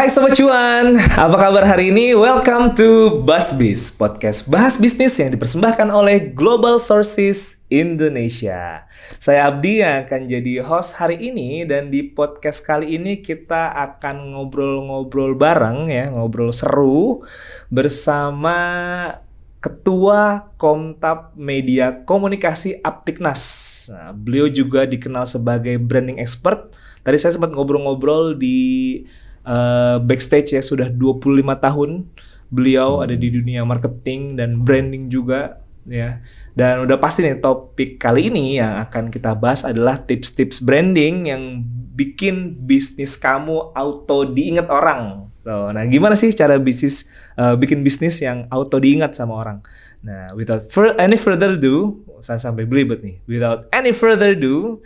Hai Sobat Cuan, apa kabar hari ini? Welcome to BusBiz, podcast bahas bisnis yang dipersembahkan oleh Global Sources Indonesia. Saya Abdi yang akan jadi host hari ini, dan di podcast kali ini kita akan ngobrol-ngobrol bareng ya, ngobrol seru bersama Ketua Komtab Media Komunikasi Aptiknas. Nah, beliau juga dikenal sebagai branding expert. Tadi saya sempat ngobrol-ngobrol di backstage ya, sudah 25 tahun beliau ada di dunia marketing dan branding juga ya. Dan udah pasti nih topik kali ini yang akan kita bahas adalah tips-tips branding yang bikin bisnis kamu auto diingat orang. Nah, gimana sih cara bikin bisnis yang auto diingat sama orang? Nah, without any further ado, saya sampai belibet nih. Without any further ado,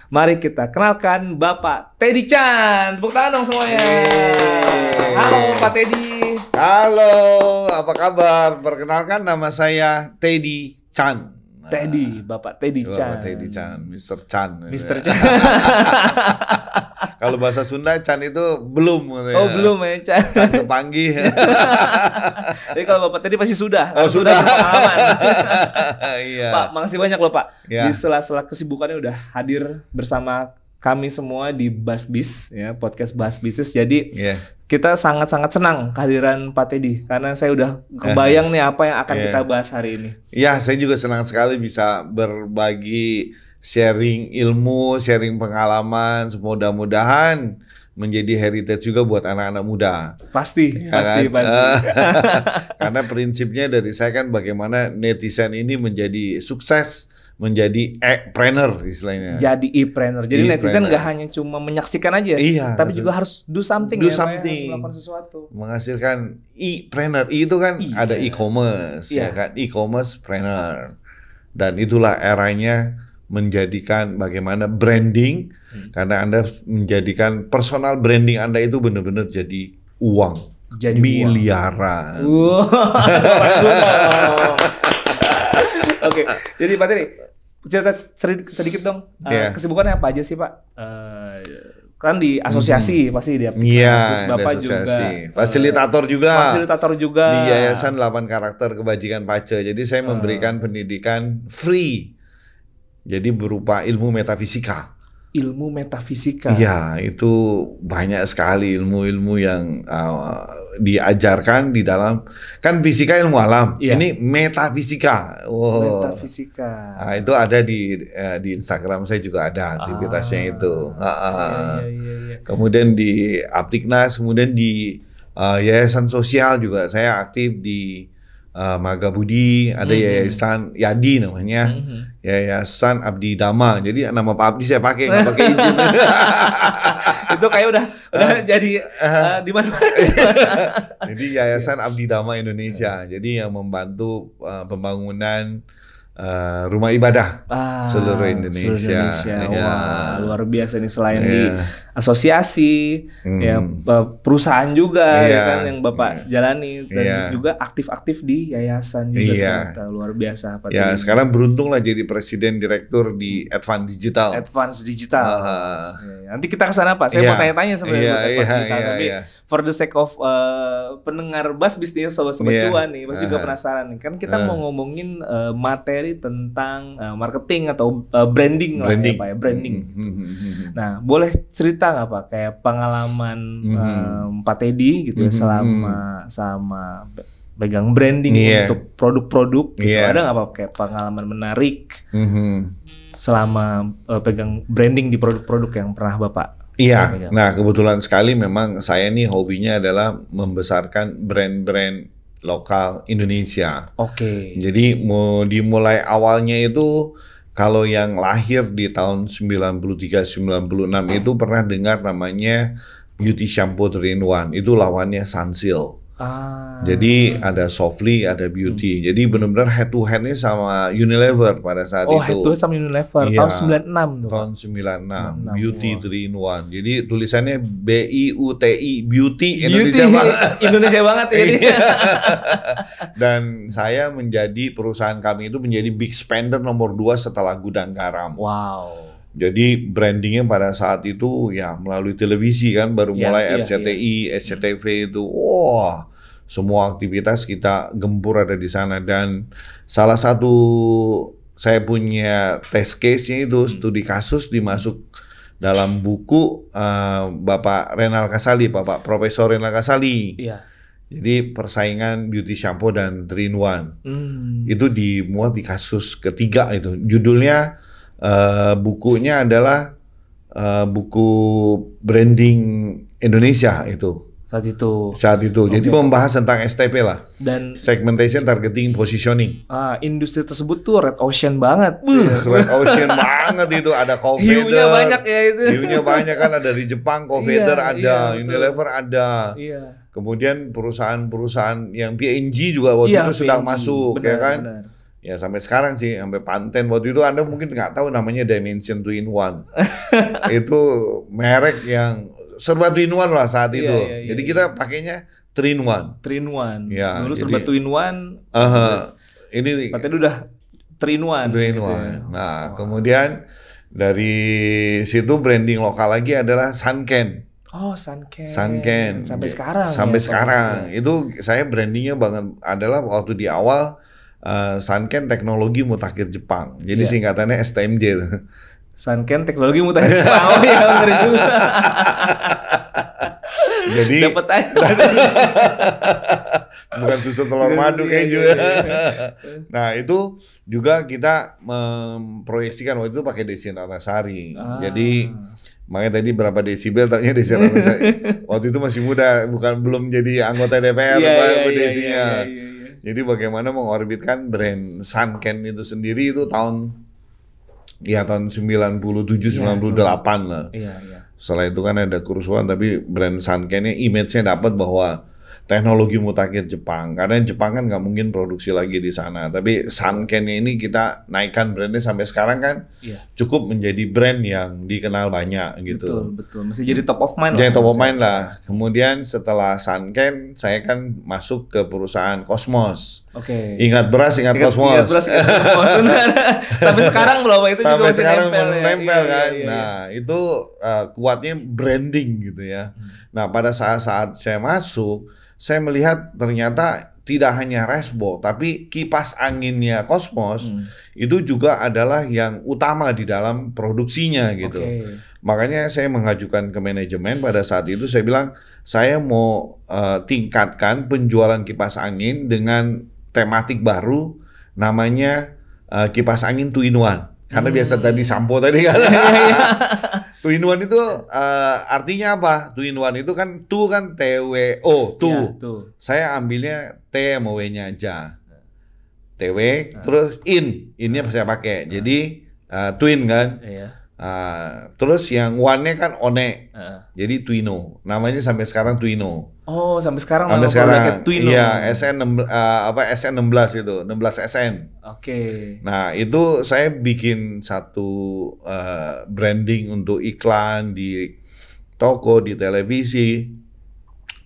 mari kita kenalkan Bapak Teddy Chan. Tepuk tangan dong semuanya. Halo Pak Teddy. Halo, apa kabar? Perkenalkan, nama saya Teddy Chan. Teddy, Bapak Teddy Chan. Bapak Teddy Chan, Mr. Chan. Mr. Chan. Kalau bahasa Sunda Chan itu belum. Oh belum ya Chan. Chan kepanggih. Jadi kalau Bapak Teddy pasti sudah. Oh sudah. Pengalaman. Iya. Pak, makasih banyak loh Pak. Ya. Di sela-sela kesibukannya udah hadir bersama kami semua di BusBiz ya, podcast bahas bisnis. Jadi kita sangat-sangat senang kehadiran Pak Teddy, karena saya udah kebayang nih apa yang akan kita bahas hari ini. Ya, saya juga senang sekali bisa berbagi, sharing ilmu, sharing pengalaman. Mudah-mudahan menjadi heritage juga buat anak-anak muda. Pasti. Karena prinsipnya dari saya kan bagaimana netizen ini menjadi sukses, menjadi e-planner istilahnya. Jadi e-planner. Jadi netizen nggak hanya cuma menyaksikan aja, tapi juga harus do something. Harus melakukan sesuatu. Menghasilkan e-planner. Itu kan ada e-commerce, ya kan, e-commerce planner. Dan itulah eranya menjadikan bagaimana branding, karena Anda menjadikan personal branding Anda itu benar-benar jadi uang. Jadi miliaran. Oke, jadi Pak Teddy, cerita sedikit dong. Kesibukannya apa aja sih Pak? Kan di asosiasi pasti di Aptiknas. Bapak juga fasilitator juga di Yayasan 8 Karakter Kebajikan Pace. Jadi saya memberikan pendidikan free, jadi berupa ilmu metafisika. Ilmu metafisika. Iya, itu banyak sekali ilmu-ilmu yang diajarkan di dalam, kan fisika ilmu alam, ini metafisika. Metafisika. Nah, itu ada di Instagram saya juga ada aktivitasnya itu. Kemudian di Aptiknas, kemudian di Yayasan Sosial juga saya aktif di Magabudi, ada Yayasan Yadi namanya, Yayasan Abdi Dama. Jadi nama Pak Abdi saya pakai, nggak pakai izin. Itu kayak udah jadi di mana? Jadi Yayasan Abdi Dama Indonesia. Jadi yang membantu pembangunan rumah ibadah seluruh Indonesia. Wah, luar biasa nih. Selain di asosiasi, ya perusahaan juga ya kan yang Bapak jalani, dan juga aktif-aktif di yayasan juga. Ternyata luar biasa Pak. Ya, sekarang beruntung lah jadi presiden direktur di Advance Digital. Nanti kita ke sana Pak. Saya mau tanya-tanya sebenarnya buat Advance Digital, tapi for the sake of pendengar BusBiz nih, sobat-sobat cuan nih, pasti juga penasaran nih. Kan kita mau ngomongin materi tentang marketing atau branding lah ya Pak ya, branding. Nah, boleh cerita nggak Pak kayak pengalaman Pak Teddy gitu ya sama pegang branding untuk produk-produk gitu. Ada nggak Pak kayak pengalaman menarik selama pegang branding di produk-produk yang pernah Bapak? Iya, nah kebetulan sekali memang saya nih hobinya adalah membesarkan brand-brand lokal Indonesia. Jadi dimulai awalnya itu, kalau yang lahir di tahun 93-96 itu pernah dengar namanya Beauty Shampoo 3-in-1. Itu lawannya Sunsilk. Jadi ada Softly, ada Beauty. Jadi benar-benar head to head-nya sama Unilever pada saat itu. Head to head sama Unilever. Tahun 96 tuh. Tahun 96. Beauty 3-in-1. Jadi tulisannya BIUTI, Beauty Indonesia banget. Indonesia banget ya. Dan saya menjadi, perusahaan kami itu menjadi big spender nomor 2 setelah Gudang Garam. Wow. Jadi brandingnya pada saat itu ya melalui televisi kan, baru mulai RCTI, SCTV itu, wah semua aktivitas kita gempur ada di sana. Dan salah satu saya punya test case-nya itu studi kasus dimasuk dalam buku Bapak Renal Kasali, Bapak Profesor Renal Kasali. Iya. Jadi persaingan beauty shampoo dan 3-in-1 itu dimuat di kasus ketiga itu. Judulnya bukunya adalah buku branding Indonesia itu. Saat itu. Jadi membahas tentang STP lah. Dan segmentation, targeting, positioning. Industri tersebut tuh red ocean banget. Red ocean banget itu. Ada Cofeder. Hiunya banyak ya itu. Hiunya banyak kan, ada di Jepang, Cofeder ada, Unilever ada. Iya. Kemudian perusahaan-perusahaan yang P&G juga waktu itu sedang masuk, ya kan? Benar. Ya sampai sekarang sih, sampai Pantene. Waktu itu Anda mungkin nggak tahu namanya Dimension 2-in-1. Itu merek yang serba 3-in-1 lah saat itu. Jadi kita pakainya 3-in-1. 3-in-1. Ya, dulu serba 2-in-1. Ini katanya udah 3-in-1. 3-in-1. Gitu ya. Nah, kemudian dari situ branding lokal lagi adalah Sanken. Oh, Sanken. Sampai sekarang. Sampai sekarang. Itu saya brandingnya banget adalah waktu di awal Sanken Teknologi Mutakhir Jepang. Jadi singkatannya STMJ tuh. Sanken Teknologi Mutakhir Jepang. Oh iya, benar juga. Jadi dapat aja. Bukan susu telur madu keju. Nah, itu juga kita memproyeksikan waktu itu pakai Desi Ratnasari. Jadi makanya tadi berapa desibel taunya Desi Ratnasari. Waktu itu masih muda, belum jadi anggota DPR Desinya. Jadi bagaimana mengorbitkan brand Sanken itu sendiri itu tahun 97 98 lah. Setelah itu kan ada kerusuhan, tapi brand Sanken-nya image-nya dapat bahwa teknologi mutakhir Jepang, karena Jepang kan nggak mungkin produksi lagi di sana. Tapi Sanken ini kita naikkan brandnya sampai sekarang kan cukup menjadi brand yang dikenal banyak gitu. Betul. Mesti jadi top of mind. Jadi top of mind lah. Kemudian setelah Sanken, saya kan masuk ke perusahaan Cosmos. Ingat beras, ingat Cosmos. Ingat beras, ingat Cosmos. Sampai sekarang belum itu sampai juga masih sekarang nempel kan. Nah itu kuatnya branding gitu ya. Nah pada saat saya masuk, saya melihat ternyata tidak hanya Resbo, tapi kipas anginnya Cosmos itu juga adalah yang utama di dalam produksinya gitu. Makanya saya mengajukan ke manajemen pada saat itu, saya bilang saya mau tingkatkan penjualan kipas angin dengan tematik baru, namanya kipas angin 2-in-1. Karena biasa tadi sampo tadi kan. 2-in-1 itu artinya apa? 2-in-1 itu kan TWO, Saya ambilnya T sama W-nya aja. TW terus in-nya saya pakai. Jadi twin kan. Terus yang one-nya kan one. Jadi Twino. Namanya sampai sekarang Twino. Oh, sampai sekarang sampai sekarang Twino. Iya, SN16 itu, 16 SN. Nah, itu saya bikin satu branding untuk iklan di toko, di televisi.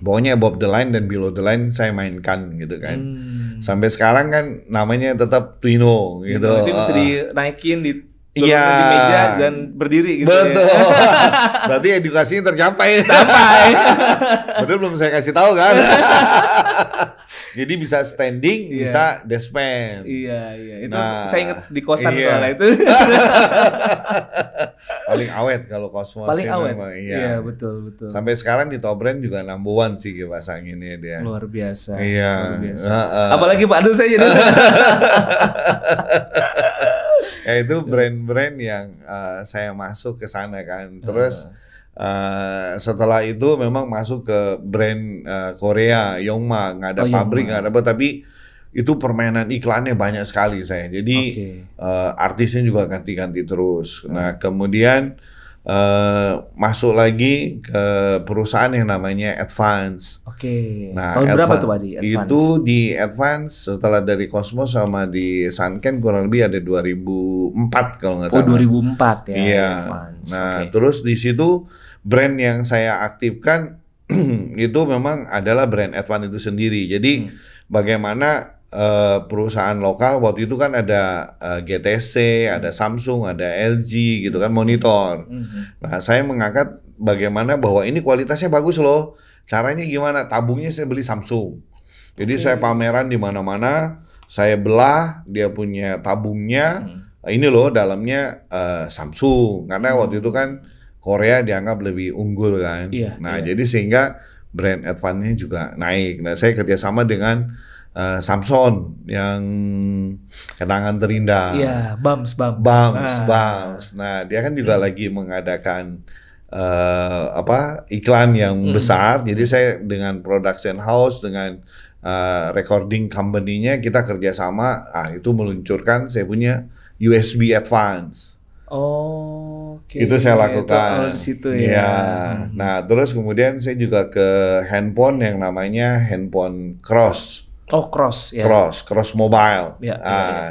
Pokoknya above the line dan below the line saya mainkan gitu kan. Sampai sekarang kan namanya tetap Twino gitu. Itu bisa dinaikin di di meja dan berdiri gitu. Betul. Berarti edukasinya tercapai. Betul, belum saya kasih tahu kan. Jadi bisa standing, bisa deskpan. Iya. Itu saya ingat di kosan soalnya itu. Paling awet kalau Cosmos. Paling awet. Iya, betul. Sampai sekarang di top brand juga number one sih kipas anginnya dia. Luar biasa. Iya. Apalagi Pak, aduh saya jadi. Ya itu brand-brand yang saya masuk ke sana kan. Terus setelah itu memang masuk ke brand Korea, Yongma, nggak ada pabrik, nggak ada apa, tapi itu permainan iklannya banyak sekali saya. Jadi artisnya juga ganti-ganti terus. Nah kemudian masuk lagi ke perusahaan yang namanya Advance. Nah, tahun berapa tuh Pak di Advance? Itu di Advance setelah dari Cosmos sama di Sanken kurang lebih ada 2004 kalau nggak salah. 2004 ya. Iya. Advance. Nah, terus di situ brand yang saya aktifkan itu memang adalah brand Advance itu sendiri. Jadi bagaimana perusahaan lokal waktu itu kan ada GTC, ada Samsung, ada LG gitu kan monitor. Nah, saya mengangkat bagaimana bahwa ini kualitasnya bagus loh. Caranya gimana? Tabungnya saya beli Samsung. Jadi saya pameran di mana-mana, saya belah dia punya tabungnya. Ini loh dalamnya Samsung karena waktu itu kan Korea dianggap lebih unggul kan. Jadi sehingga brand Advan-nya juga naik. Nah, saya kerjasama dengan Samsung yang kenangan terindah. Iya, Bams. Nah, dia kan juga lagi mengadakan iklan yang besar. Jadi saya dengan production house, dengan recording company-nya kita kerjasama. Itu meluncurkan saya punya USB Advance. Itu saya lakukan. Itu di situ ya. Nah, terus kemudian saya juga ke handphone yang namanya handphone Cross. Cross ya. Cross Mobile. Ya.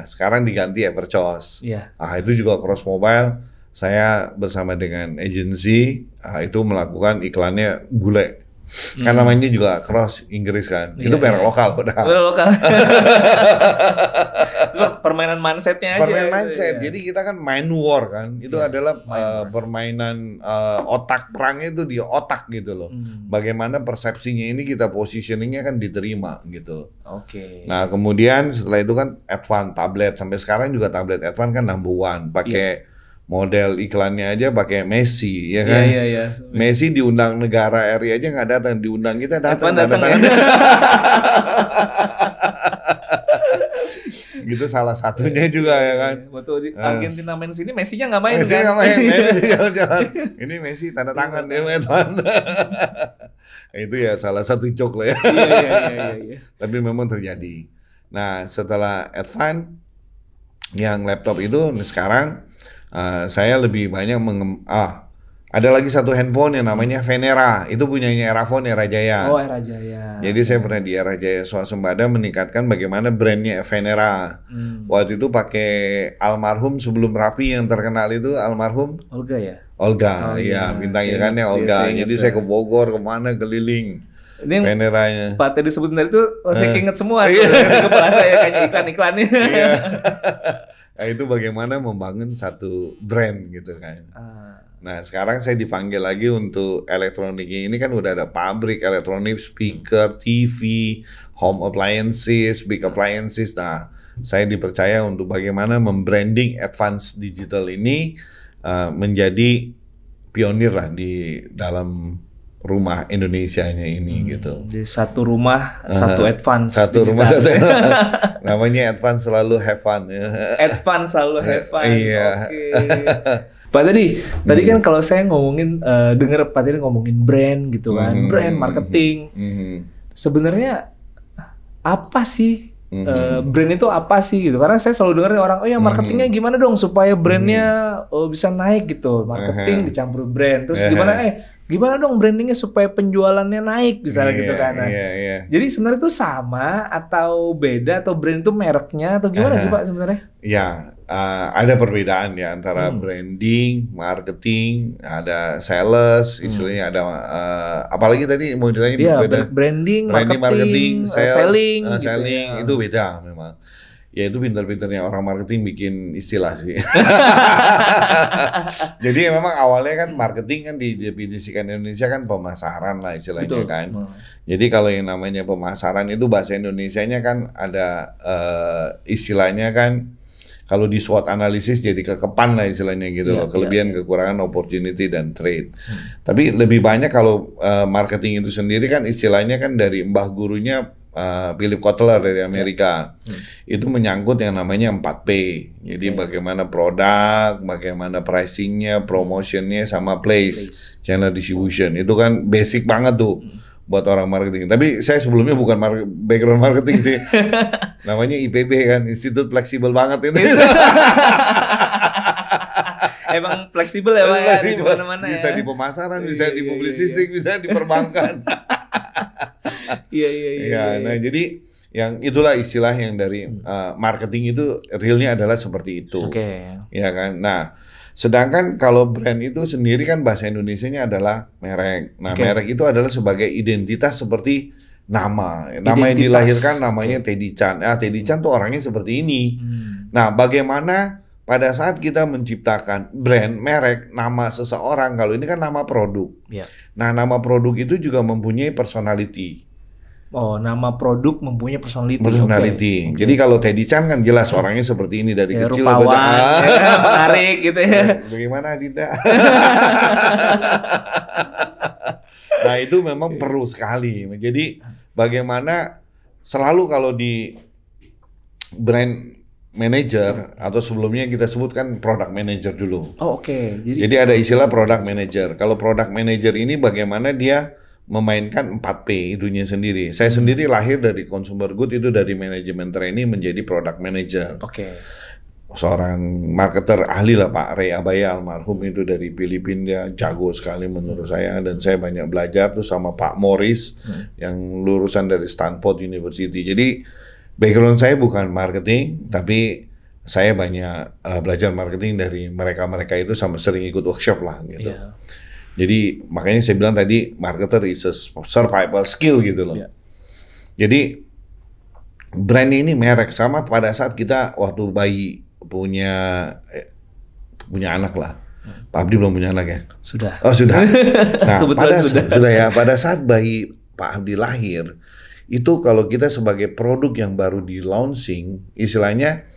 Sekarang diganti Everchoice. Itu juga Cross Mobile. Saya bersama dengan agensi itu melakukan iklannya bule. Kan namanya juga Cross Inggris kan. Itu merek lokal udah. Lokal. Itu permainan mindsetnya aja. Permainan mindset. Jadi kita kan main war kan. Itu adalah permainan otak perangnya itu di otak gitu loh. Bagaimana persepsinya ini kita positioningnya kan diterima gitu. Nah kemudian setelah itu kan Advan tablet. Sampai sekarang juga tablet Advan kan number one. Pakai model iklannya aja pakai Messi, ya kan? Iya. Messi diundang negara RI aja nggak datang, diundang kita datang. Gitu salah satunya juga ya kan. Waktu di Argentina main sini, Messi-nya nggak main. Messi nggak main, Messi jalan-jalan. Ini Messi tanda tangan dia Advan. Itu ya salah satu joke lah ya. Iya. Tapi memang terjadi. Nah setelah Advan yang laptop itu sekarang saya lebih banyak ada lagi satu handphone yang namanya Venera, itu punyanya Erafone Era Jaya. Era Jaya. Jadi saya pernah di Era Jaya Swasembada meningkatkan bagaimana brandnya Venera. Waktu itu pakai almarhum sebelum Rapi yang terkenal itu almarhum Olga ya. Iya, bintang ikannya Olga. Jadi saya ke Bogor kemana keliling. Ini Veneranya. Pak tadi sebutin tadi itu saya inget semua tuh dari kepala saya kayaknya iklan-iklannya. Nah, itu bagaimana membangun satu brand gitu kan. Nah sekarang saya dipanggil lagi untuk elektronik. Ini kan udah ada pabrik elektronik, speaker, TV, home appliances, big appliances. Nah saya dipercaya untuk bagaimana membranding advance digital ini menjadi pionir lah di dalam rumah Indonesianya ini gitu. Jadi satu rumah satu advance. Satu rumah satu. Namanya advance selalu have fun. Advance selalu have fun. Iya. Pak tadi kan kalau saya ngomongin dengar Pak tadi ngomongin brand gitu kan, brand marketing. Sebenarnya apa sih brand itu apa sih gitu? Karena saya selalu dengar orang, marketingnya gimana dong supaya brandnya bisa naik gitu. Marketing dicampur brand. Terus gimana dong brandingnya supaya penjualannya naik misalnya gitu kan. Jadi sebenarnya itu sama atau beda atau brand itu mereknya atau gimana sih Pak sebenarnya? Ya, ada perbedaan ya antara branding, marketing, ada sales, istilahnya ada apalagi tadi mau ditanya berbeda. Branding, marketing, selling gitu ya. Itu beda memang. Ya itu pintar-pintarnya orang marketing bikin istilah sih. Jadi memang awalnya kan marketing kan didefinisikan Indonesia kan pemasaran lah istilahnya kan. Jadi kalau yang namanya pemasaran itu bahasa Indonesianya kan ada istilahnya kan kalau di SWOT analisis jadi kekepan lah istilahnya gitu loh. Kelebihan, kekurangan, opportunity dan trade. Tapi lebih banyak kalau marketing itu sendiri kan istilahnya kan dari mbah gurunya Philip Kotler dari Amerika. Itu menyangkut yang namanya 4P. Jadi bagaimana produk, bagaimana pricingnya, promotionnya, sama place, channel distribution. Itu kan basic banget tuh buat orang marketing. Tapi saya sebelumnya bukan background marketing sih. Namanya IPB kan, Institut Fleksibel banget itu. Emang fleksibel ya Pak ya, di mana-mana ya. Bisa di pemasaran, bisa di publisistik, bisa di perbankan. Iya. Nah jadi yang itulah istilah yang dari marketing itu realnya adalah seperti itu. Ya kan. Nah sedangkan kalau brand itu sendiri kan bahasa Indonesianya adalah merek. Nah merek itu adalah sebagai identitas seperti nama yang Identitas. dilahirkan namanya Teddy Chan. Teddy Chan tuh orangnya seperti ini. Nah, bagaimana pada saat kita menciptakan brand, merek, nama seseorang, kalau ini kan nama produk. Nah, nama produk itu juga mempunyai personality. Oh, nama produk mempunyai personality. Okay. Jadi kalau Teddy Chan kan jelas orangnya seperti ini dari kecil. Rupawan, menarik gitu ya. Bagaimana Adinda? Nah, itu memang perlu sekali. Jadi bagaimana selalu kalau di brand manager atau sebelumnya kita sebutkan product manager dulu. Oke. Jadi ada istilah product manager. Kalau product manager ini bagaimana dia memainkan 4P itunya sendiri. Saya sendiri lahir dari consumer good, itu dari manajemen training menjadi product manager. Seorang marketer ahli lah Pak Ray Abaya almarhum itu dari Filipina, jago sekali menurut saya, dan saya banyak belajar tuh sama Pak Morris yang lulusan dari Stanford University. Jadi background saya bukan marketing, tapi saya banyak belajar marketing dari mereka-mereka itu, sama sering ikut workshop lah gitu. Jadi makanya saya bilang tadi marketer is a survival skill gitu loh. Jadi brand ini merek, sama pada saat kita waktu bayi punya anak lah. Pak Abdi belum punya anak ya? Sudah. Oh sudah. Nah sudah ya, pada saat bayi Pak Abdi lahir, itu kalau kita sebagai produk yang baru di launching, istilahnya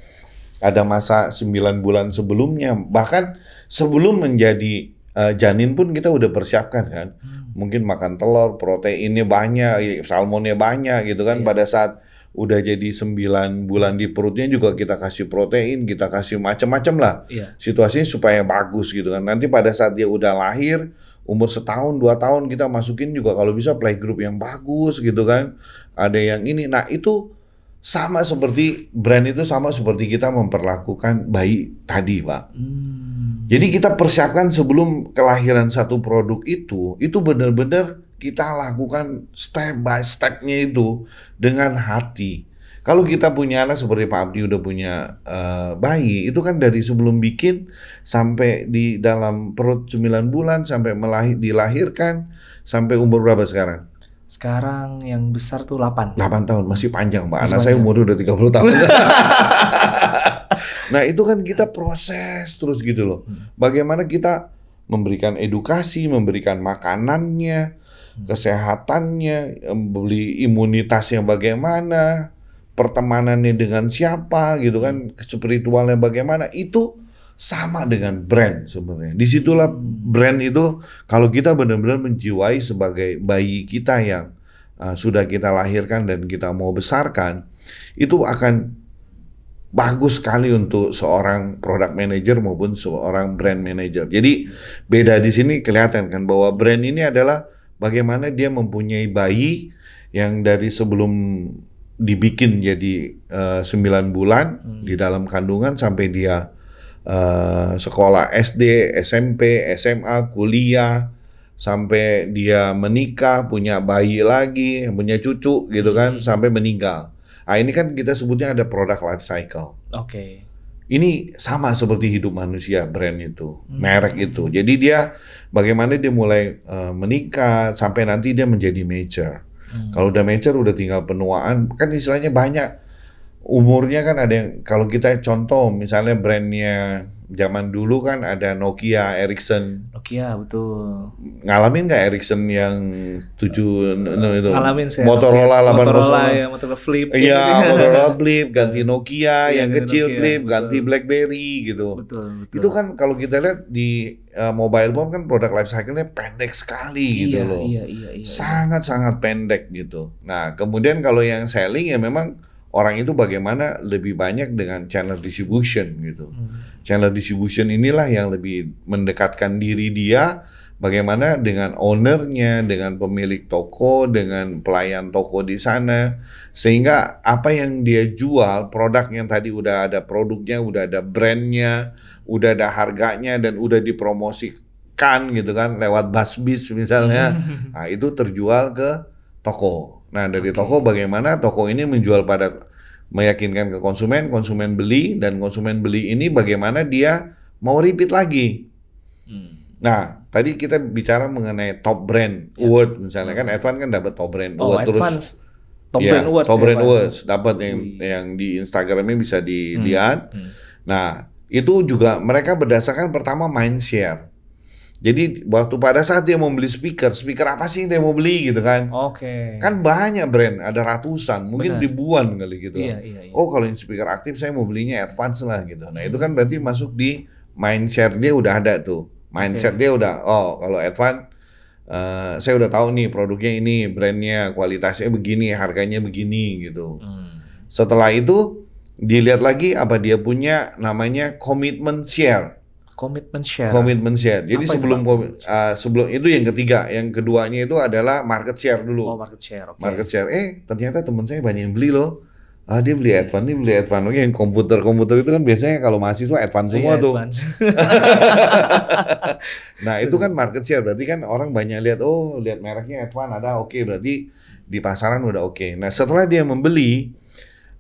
ada masa 9 bulan sebelumnya, bahkan sebelum menjadi janin pun kita udah persiapkan kan. Mungkin makan telur, proteinnya banyak, salmonnya banyak gitu kan. Pada saat udah jadi 9 bulan di perutnya juga kita kasih protein, kita kasih macam-macam lah. Situasinya supaya bagus gitu kan. Nanti pada saat dia udah lahir, umur 1 tahun, 2 tahun, kita masukin juga kalau bisa playgroup yang bagus gitu kan. Ada yang ini. Nah itu sama seperti brand, itu sama seperti kita memperlakukan bayi tadi Pak. Jadi kita persiapkan sebelum kelahiran satu produk itu benar-benar kita lakukan step by step-nya itu dengan hati. Kalau kita punya anak seperti Pak Abdi udah punya bayi, itu kan dari sebelum bikin sampai di dalam perut 9 bulan sampai dilahirkan sampai umur berapa sekarang? Sekarang yang besar tuh 8 tahun, masih panjang Pak. Anak saya umur udah 30 tahun. Nah itu kan kita proses terus gitu loh. Bagaimana kita memberikan edukasi, memberikan makanannya, kesehatannya, beli imunitasnya bagaimana, pertemanannya dengan siapa gitu kan, spiritualnya bagaimana, itu sama dengan brand sebenarnya. Disitulah brand itu kalau kita benar-benar menjiwai sebagai bayi kita yang sudah kita lahirkan dan kita mau besarkan, itu akan bagus sekali untuk seorang product manager maupun seorang brand manager. Jadi beda di sini kelihatan kan bahwa brand ini adalah bagaimana dia mempunyai bayi yang dari sebelum dibikin jadi 9 bulan di dalam kandungan sampai dia sekolah SD, SMP, SMA, kuliah, sampai dia menikah, punya bayi lagi, punya cucu gitu kan, sampai meninggal. Nah ini kan kita sebutnya ada product life cycle. Ini sama seperti hidup manusia, brand itu, merek itu. Jadi dia bagaimana dia mulai menikah sampai nanti dia menjadi mature. Kalau udah mature udah tinggal penuaan, kan istilahnya banyak. Umurnya kan ada yang, kalau kita contoh misalnya brandnya zaman dulu kan ada Nokia, Ericsson. Nokia betul. Ngalamin nggak Ericsson yang 7 itu? Ngalamin saya. Motorola 800. Motorola ya, Motorola Flip. Iya, Motorola Flip, ganti Nokia, yang kecil Nokia, Flip, betul. ganti BlackBerry gitu. Betul. Itu kan kalau kita lihat di mobile phone kan product life cycle-nya pendek sekali gitu loh. Iya. Sangat-sangat pendek gitu. Nah, kemudian kalau yang selling ya memang orang itu bagaimana lebih banyak dengan channel distribution gitu. Channel distribution inilah yang lebih mendekatkan diri dia bagaimana dengan ownernya, dengan pemilik toko, dengan pelayan toko di sana. Sehingga apa yang dia jual, produk yang tadi udah ada produknya, udah ada brandnya, udah ada harganya, dan udah dipromosikan gitu kan lewat BuzzBiz misalnya. Nah itu terjual ke toko. Nah dari toko bagaimana toko ini menjual pada meyakinkan ke konsumen, konsumen beli, dan konsumen beli ini bagaimana dia mau repeat lagi. Nah tadi kita bicara mengenai top brand award misalnya kan Advan kan dapat top brand award terus top brand awards top brand awards dapat yang di Instagramnya bisa dilihat. Nah itu juga mereka berdasarkan pertama mind share. Jadi waktu pada saat dia mau beli speaker apa sih yang dia mau beli gitu kan? Kan banyak brand, ada ratusan, mungkin ribuan kali gitu. Iya. Oh kalau yang speaker aktif saya mau belinya Advance lah gitu. Nah itu kan berarti masuk di mind share dia udah ada tuh. Mindset dia udah, oh kalau Advan, saya udah tahu nih produknya ini, brandnya, kualitasnya begini, harganya begini gitu. Setelah itu dilihat lagi apa dia punya namanya commitment share. Commitment share. Jadi sebelum itu yang ketiga, yang keduanya itu adalah market share dulu. Market share. Market share. Ternyata teman saya banyak yang beli loh. Dia beli Advan, Oke, yang komputer itu kan biasanya kalau mahasiswa Advan semua tuh. Nah itu kan market share, berarti kan orang banyak lihat mereknya Advan ada, berarti di pasaran udah oke. Nah setelah dia membeli,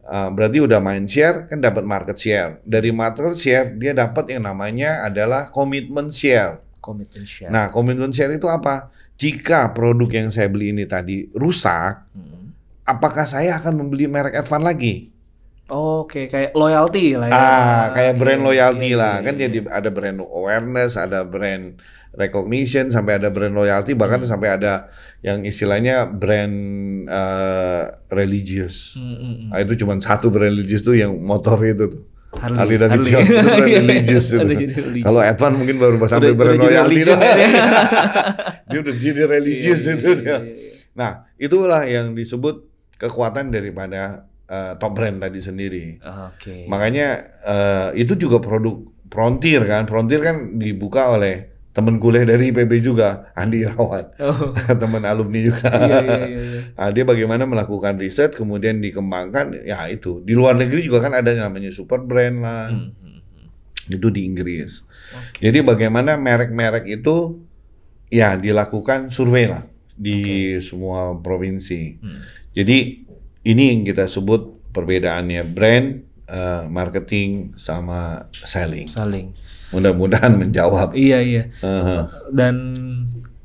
berarti udah mind share, kan dapat market share. Dari market share dia dapat yang namanya adalah commitment share. Nah commitment share itu apa? Jika produk yang saya beli ini tadi rusak, apakah saya akan membeli merek Advan lagi? Kayak loyalty lah ya. Kayak brand loyalty lah. Kan jadi ada brand awareness, ada brand recognition, sampai ada brand loyalty, bahkan sampai ada yang istilahnya brand religious. Nah, itu cuma satu brand religious tuh yang motor itu tuh. Harley Davidson itu brand religious itu. Kalau Advan mungkin baru sampai brand loyalty tuh. Dia udah jadi religious itu dia. Nah, itulah yang disebut kekuatan daripada top brand tadi sendiri. Makanya itu juga produk Frontier kan. Frontier kan dibuka oleh teman kuliah dari IPB juga, Andi Irawan. Teman alumni juga. Iya. Nah, dia bagaimana melakukan riset kemudian dikembangkan, ya itu. Di luar negeri juga kan ada namanya super brand lah. Itu di Inggris. Jadi bagaimana merek-merek itu ya dilakukan survei lah di semua provinsi. Jadi ini yang kita sebut perbedaannya brand, marketing sama selling. Mudah-mudahan menjawab. Iya. Dan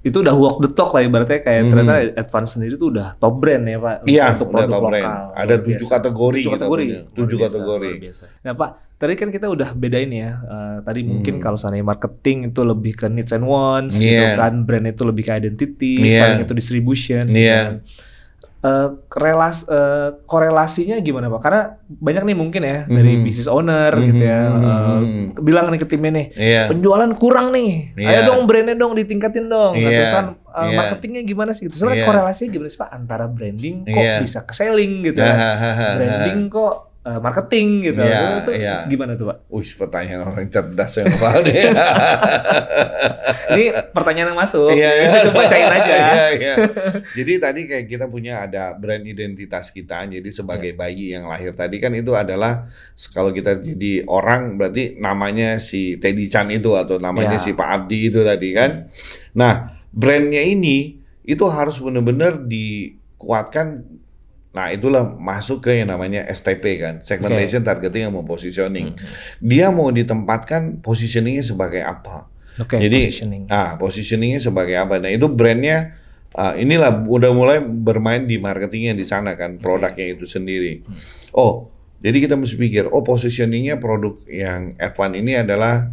itu udah walk the talk lah ibaratnya, kayak ternyata Advance sendiri tuh udah top brand ya Pak. Iya, untuk produk top lokal. Brand. Ada 7 kategori. 7 kategori. Nah Pak, tadi kan kita udah bedain ya. Tadi mungkin kalau seandainya marketing itu lebih ke needs and wants, gitu kan. Brand itu lebih ke identity, selling itu distribution. Gitu. Korelasinya gimana Pak? Karena banyak nih mungkin ya dari business owner gitu ya, bilang nih ke timnya nih, penjualan kurang nih, ayo dong brandnya dong ditingkatin dong. Terusan marketingnya gimana sih gitu? Sebenarnya korelasinya gimana sih Pak antara branding kok bisa ke selling gitu ya, branding kok marketing gitu. Itu gimana tuh Pak? Pertanyaan orang cerdas yang Pak deh. Ini pertanyaan yang masuk. Coba bacain aja. Jadi tadi kayak kita punya ada brand identitas kita. Jadi sebagai bayi yang lahir tadi kan itu adalah, kalau kita jadi orang berarti namanya si Teddy Chan itu atau namanya si Pak Abdi itu tadi kan. Nah brandnya ini itu harus benar-benar dikuatkan. Nah itulah masuk ke yang namanya STP kan, segmentation, targeting, sama positioning. Dia mau ditempatkan positioningnya sebagai apa? Jadi positioningnya sebagai apa? Nah itu brandnya inilah udah mulai bermain di marketingnya di sana kan, produknya itu sendiri. Jadi kita mesti pikir, positioningnya produk yang Advan ini adalah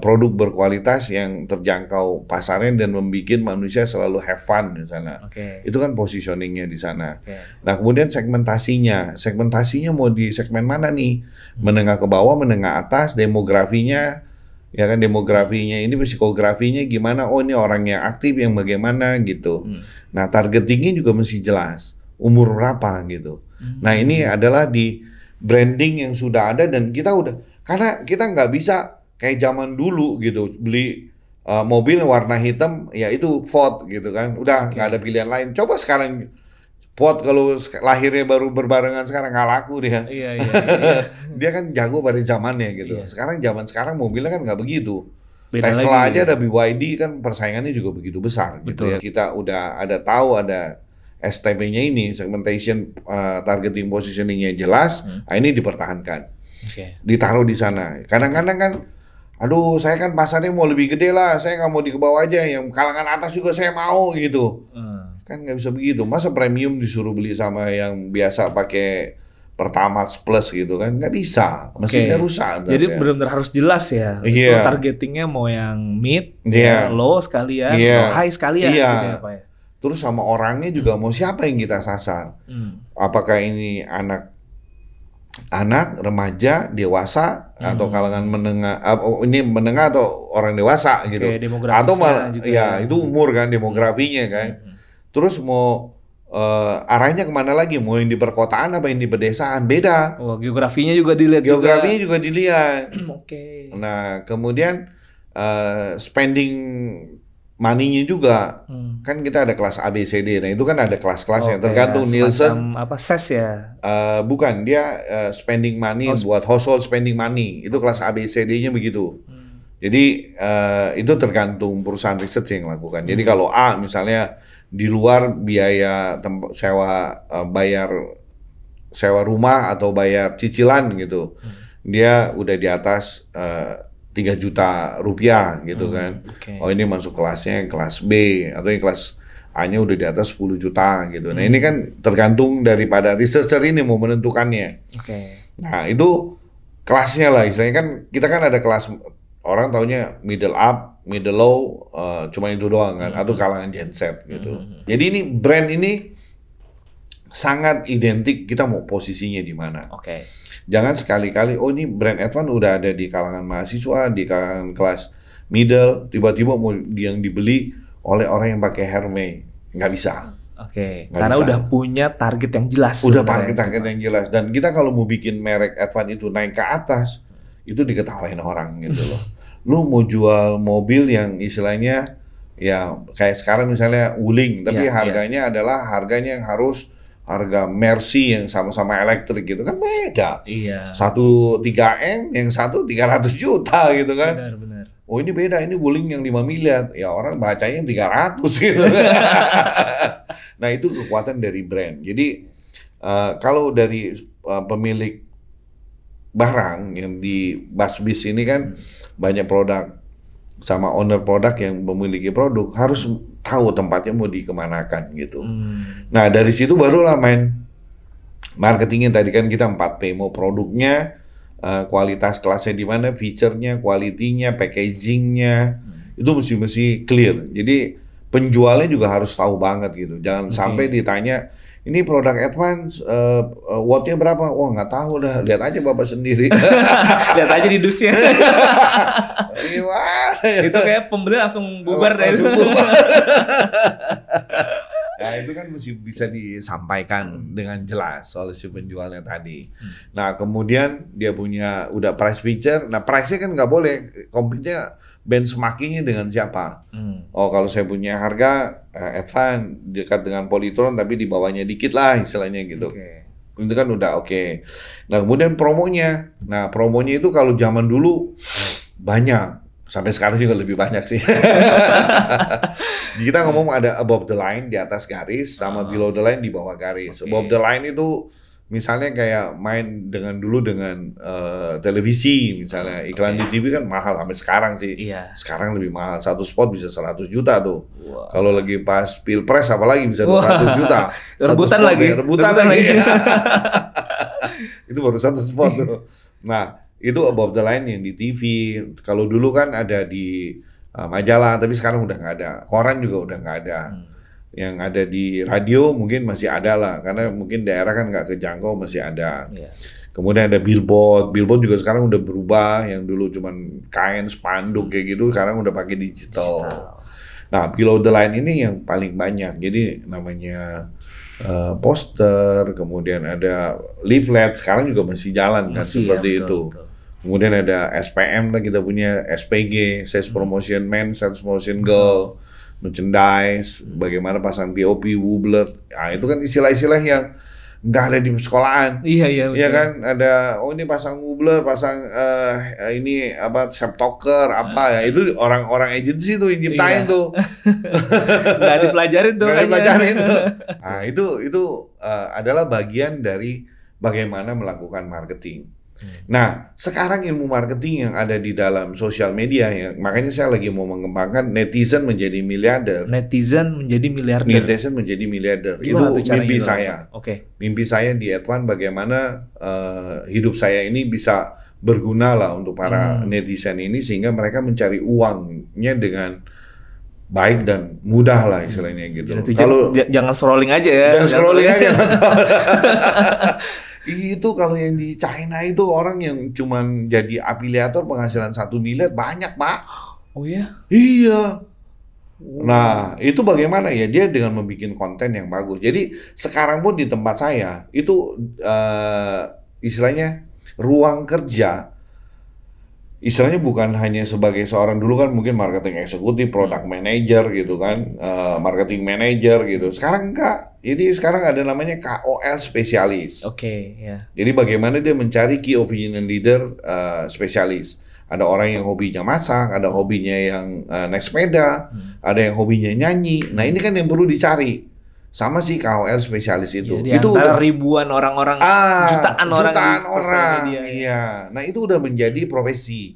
produk berkualitas yang terjangkau pasarnya dan membuat manusia selalu have fun di sana. Itu kan positioningnya di sana. Nah kemudian segmentasinya mau di segmen mana nih? Menengah ke bawah, menengah atas, demografinya, ya kan demografinya ini psikografinya gimana? Ini orang yang aktif yang bagaimana gitu. Nah targetingnya juga mesti jelas, umur berapa gitu. Nah ini adalah di branding yang sudah ada dan kita udah, karena kita nggak bisa kayak zaman dulu gitu, beli mobil warna hitam, ya itu Ford gitu kan. Udah nggak ada pilihan lain. Coba sekarang Ford kalau lahirnya baru berbarengan sekarang nggak laku dia. Iya. Dia kan jago pada zamannya gitu. Sekarang zaman sekarang mobilnya kan nggak begitu. Beda Tesla aja ada BYD kan, persaingannya juga begitu besar gitu ya. Kita udah ada STP-nya ini, segmentation, targeting, positioningnya jelas. Ini dipertahankan. Ditaruh di sana. Kadang-kadang kan aduh saya kan pasarnya mau lebih gede lah, saya nggak mau di bawah aja, yang kalangan atas juga saya mau gitu. Kan nggak bisa begitu. Masa premium disuruh beli sama yang biasa pakai Pertamax Plus gitu kan? Nggak bisa, mesinnya rusak. Jadi benar-benar harus jelas ya. Itu targetingnya mau yang mid, low sekalian, low high sekalian. Gitu ya, Pak ya. Terus sama orangnya juga mau siapa yang kita sasar? Apakah ini anak, remaja, dewasa, atau kalangan menengah? Ini menengah atau orang dewasa gitu? Atau malah juga itu umur kan, demografinya kan? Terus mau arahnya kemana lagi? Mau yang di perkotaan apa yang di pedesaan? Beda. Geografinya juga dilihat. Geografinya juga dilihat. Nah, kemudian spending money-nya juga. Kan kita ada kelas A, B, C, D. Nah, itu kan ada kelas-kelas yang tergantung Nielsen. Apa SES ya? Bukan, dia spending money buat household spending money. Itu kelas A, B, C, D-nya begitu. Jadi itu tergantung perusahaan riset yang lakukan. Jadi kalau A misalnya di luar biaya bayar sewa rumah atau bayar cicilan gitu, dia udah di atas 3 juta rupiah gitu kan. Oh ini masuk kelasnya kelas B, atau yang kelas A-nya udah di atas 10 juta gitu. Nah ini kan tergantung daripada researcher ini mau menentukannya. Nah itu kelasnya lah, istilahnya kan kita kan ada kelas, orang taunya middle up, middle low, cuma itu doang kan, atau kalangan genset gitu. Jadi ini brand ini sangat identik, kita mau posisinya di mana. Jangan sekali-kali, oh ini brand Advan udah ada di kalangan mahasiswa, di kalangan kelas middle, tiba-tiba mau yang dibeli oleh orang yang pakai Hermes. Nggak bisa. Karena udah punya target yang jelas. Udah target yang jelas. Dan kita kalau mau bikin merek Advan itu naik ke atas, itu diketawain orang gitu loh. Lu mau jual mobil yang istilahnya ya kayak sekarang misalnya Wuling, tapi harganya adalah harganya yang harus harga Mercy yang sama-sama elektrik gitu kan beda. Satu 3M, yang satu 300 juta gitu kan. Benar. Oh ini beda, ini Wuling yang 5 miliar. Ya orang bacanya yang 300 gitu. Nah itu kekuatan dari brand. Jadi kalau dari pemilik barang yang di Busbiz ini kan banyak produk, sama owner produk yang memiliki produk harus tahu tempatnya mau dikemanakan gitu. Nah dari situ barulah main marketingnya. Tadi kan kita 4P, mau produknya, kualitas kelasnya di mana, feature-nya, quality-nya, packaging-nya, itu mesti clear. Jadi penjualnya juga harus tahu banget gitu. Jangan sampai ditanya, ini produk Advance, wattnya berapa? Wah nggak tahu dah, lihat aja Bapak sendiri. Lihat aja di dusnya. Itu kayak pembeli langsung bubar deh. Nah itu kan mesti bisa disampaikan dengan jelas oleh si penjualnya tadi. Nah kemudian dia punya udah price picture. Nah price-nya kan nggak boleh, compete-nya benchmarking-nya dengan siapa. Oh kalau saya punya harga Advan dekat dengan Polytron tapi di bawahnya dikit lah istilahnya gitu. Itu kan udah oke. Nah kemudian promonya. Nah promonya itu kalau zaman dulu banyak. Sampai sekarang juga lebih banyak sih. Kita ngomong ada above the line di atas garis, sama below the line di bawah garis. Above the line itu misalnya kayak main dulu dengan televisi, misalnya iklan di TV kan mahal sampai sekarang sih. Sekarang lebih mahal, satu spot bisa 100 juta tuh. Kalau lagi pas Pilpres apalagi bisa 200 juta. Rebutan lagi. Itu baru satu spot tuh. Nah itu above the line yang di TV. Kalau dulu kan ada di majalah, tapi sekarang udah nggak ada. Koran juga udah nggak ada. Yang ada di radio mungkin masih ada lah, karena mungkin daerah kan nggak kejangkau, masih ada. Kemudian ada billboard. Billboard juga sekarang udah berubah. Yang dulu cuman kain, spanduk kayak gitu, sekarang udah pakai digital. Nah, below the line ini yang paling banyak. Jadi namanya poster, kemudian ada leaflet. Sekarang juga masih jalan kan seperti itu. Kemudian ada SPM lah, kita punya SPG, Sales Promotion Man, Sales Promotion Girl, merchandise, bagaimana pasang POP, woobler. Nah, itu kan istilah-istilah yang nggak ada di sekolahan. Iya kan, ada ini pasang woobler, pasang ini apa septoker apa ya, itu orang-orang agensi tuh yang nyiptain tuh. Nggak dipelajarin tuh. Nah, itu adalah bagian dari bagaimana melakukan marketing. Nah, sekarang ilmu marketing yang ada di dalam sosial media, ya, makanya saya lagi mau mengembangkan netizen menjadi miliarder. Netizen menjadi miliarder. Netizen menjadi miliarder. Itu mimpi saya. Mimpi saya di Advan bagaimana hidup saya ini bisa berguna lah untuk para netizen ini sehingga mereka mencari uangnya dengan baik dan mudah lah istilahnya gitu. Kalau jangan scrolling aja ya. Jangan scrolling aja. Itu kalau yang di China itu orang yang cuman jadi afiliator penghasilan 1 miliar banyak, Pak. Oh ya? Iya. Nah, itu bagaimana ya? Dia dengan membuat konten yang bagus. Jadi sekarang pun di tempat saya itu istilahnya ruang kerja. Istilahnya bukan hanya sebagai seorang, dulu kan mungkin marketing eksekutif, product manager gitu kan, marketing manager gitu. Sekarang enggak. Jadi sekarang ada namanya KOL spesialis. Ya. Jadi bagaimana dia mencari key opinion leader spesialis. Ada orang yang hobinya masak, ada hobinya yang naik sepeda, ada yang hobinya nyanyi. Nah ini kan yang perlu dicari. Sama si KOL spesialis itu. Ya, itu udah ribuan orang-orang, jutaan orang di sosial media. Iya. Nah itu udah menjadi profesi.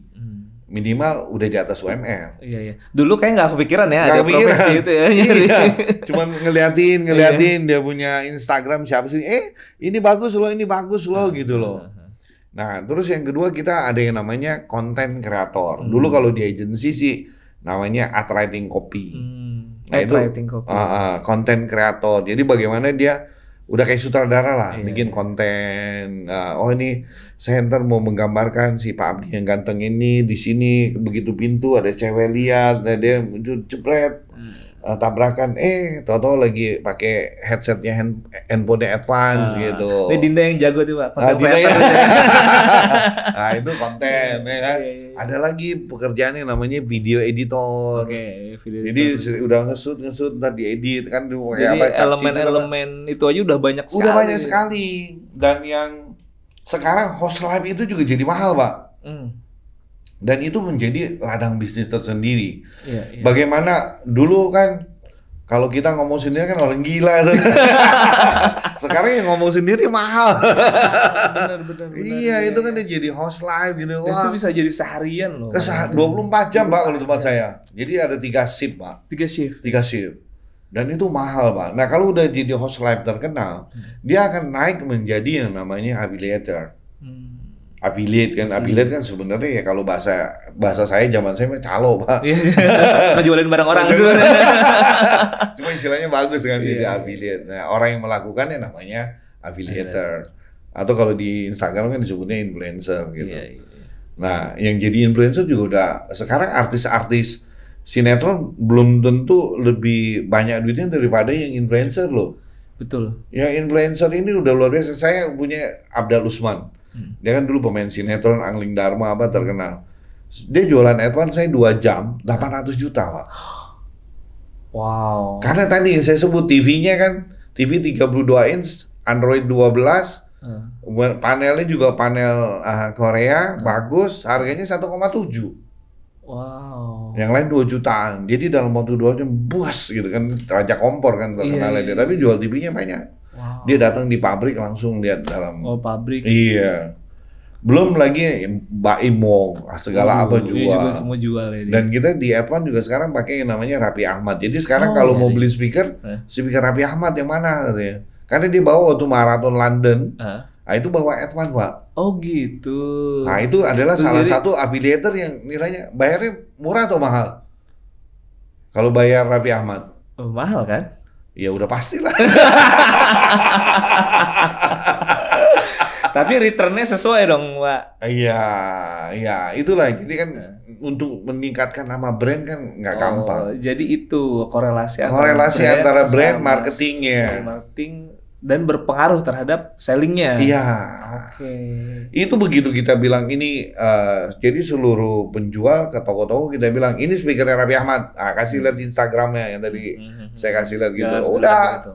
Minimal udah di atas UMR. Iya. Dulu kayak nggak kepikiran ya ada profesi itu ya. Iya. Cuman ngeliatin dia punya Instagram siapa sih? Ini bagus loh gitu loh. Nah terus yang kedua kita ada yang namanya content creator. Dulu kalau di agency sih namanya ad writing copy. Nah itu konten kreator. Jadi bagaimana dia udah kayak sutradara lah, bikin konten. Ini saya ntar mau menggambarkan si Pak Abdi yang ganteng ini di sini begitu pintu ada cewek lihat, nah dia jebret tabrakan. Tahu-tahu lagi pakai headsetnya handphonenya advance gitu. Ini Dinda yang jago tuh Pak. Dinda ya. Nah itu konten ya kan. Ada lagi pekerjaan yang namanya video editor. Jadi udah ngesut ntar diedit kan. Jadi elemen-elemen itu aja udah banyak sekali. Udah banyak sekali. Dan yang sekarang host live itu juga jadi mahal Pak. Dan itu menjadi ladang bisnis tersendiri. Bagaimana dulu kan kalau kita ngomong sendiri kan orang gila tuh. Sekarang yang ngomong sendiri mahal. Benar. Iya, itu kan dia jadi host live gitu. Wah, itu bisa jadi seharian loh. 24 jam Pak kalau tempat saya. Jadi ada 3 shift Pak. 3 shift. Dan itu mahal Pak. Nah kalau udah jadi host live terkenal, dia akan naik menjadi yang namanya affiliator. Affiliate kan sebenarnya ya kalau bahasa saya zaman saya mah calo Pak. Ngejualin barang orang sebenarnya. Cuma istilahnya bagus kan jadi affiliate. Nah orang yang melakukannya namanya affiliator. Atau kalau di Instagram kan disebutnya influencer gitu. Nah yang jadi influencer juga udah sekarang artis-artis sinetron belum tentu lebih banyak duitnya daripada yang influencer loh. Betul. Yang influencer ini udah luar biasa. Saya punya Abdal Usman. Dia kan dulu pemain sinetron Angling Dharma terkenal. Dia jualan advance saya 2 jam 800 juta Pak. Wow. Karena tadi saya sebut TV-nya kan TV 32 inch, Android 12, panelnya juga panel Korea, bagus, harganya 1,7. Wow. Yang lain 2 jutaan. Jadi dalam waktu 2 jam buas gitu kan, Raja Kompor kan terkenalnya dia. Tapi jual TV-nya banyak. Wow. Dia datang di pabrik langsung lihat dalam. Pabrik. Iya. Belum lagi Baimo, segala apa jual. Juga semua jual ya. Dan kita di Advan juga sekarang pakai yang namanya Raffi Ahmad. Jadi sekarang kalau mau beli speaker Raffi Ahmad yang mana katanya. Karena dia bawa waktu maraton London. Nah itu bawa Advan Pak. Oh gitu. Nah itu adalah salah satu affiliator yang nilainya bayarnya murah atau mahal? Kalau bayar Raffi Ahmad. Mahal kan? Ya udah pastilah. Tapi returnnya sesuai dong, Pak. Iya, itulah. Jadi kan untuk meningkatkan nama brand kan nggak gampang. Jadi itu korelasi antara brand marketingnya. Marketing dan berpengaruh terhadap sellingnya. Iya. Itu begitu kita bilang ini, jadi seluruh penjual ke toko-toko kita bilang ini speakernya Raffi Ahmad. Kasih lihat Instagramnya yang tadi saya kasih lihat gitu. Udah.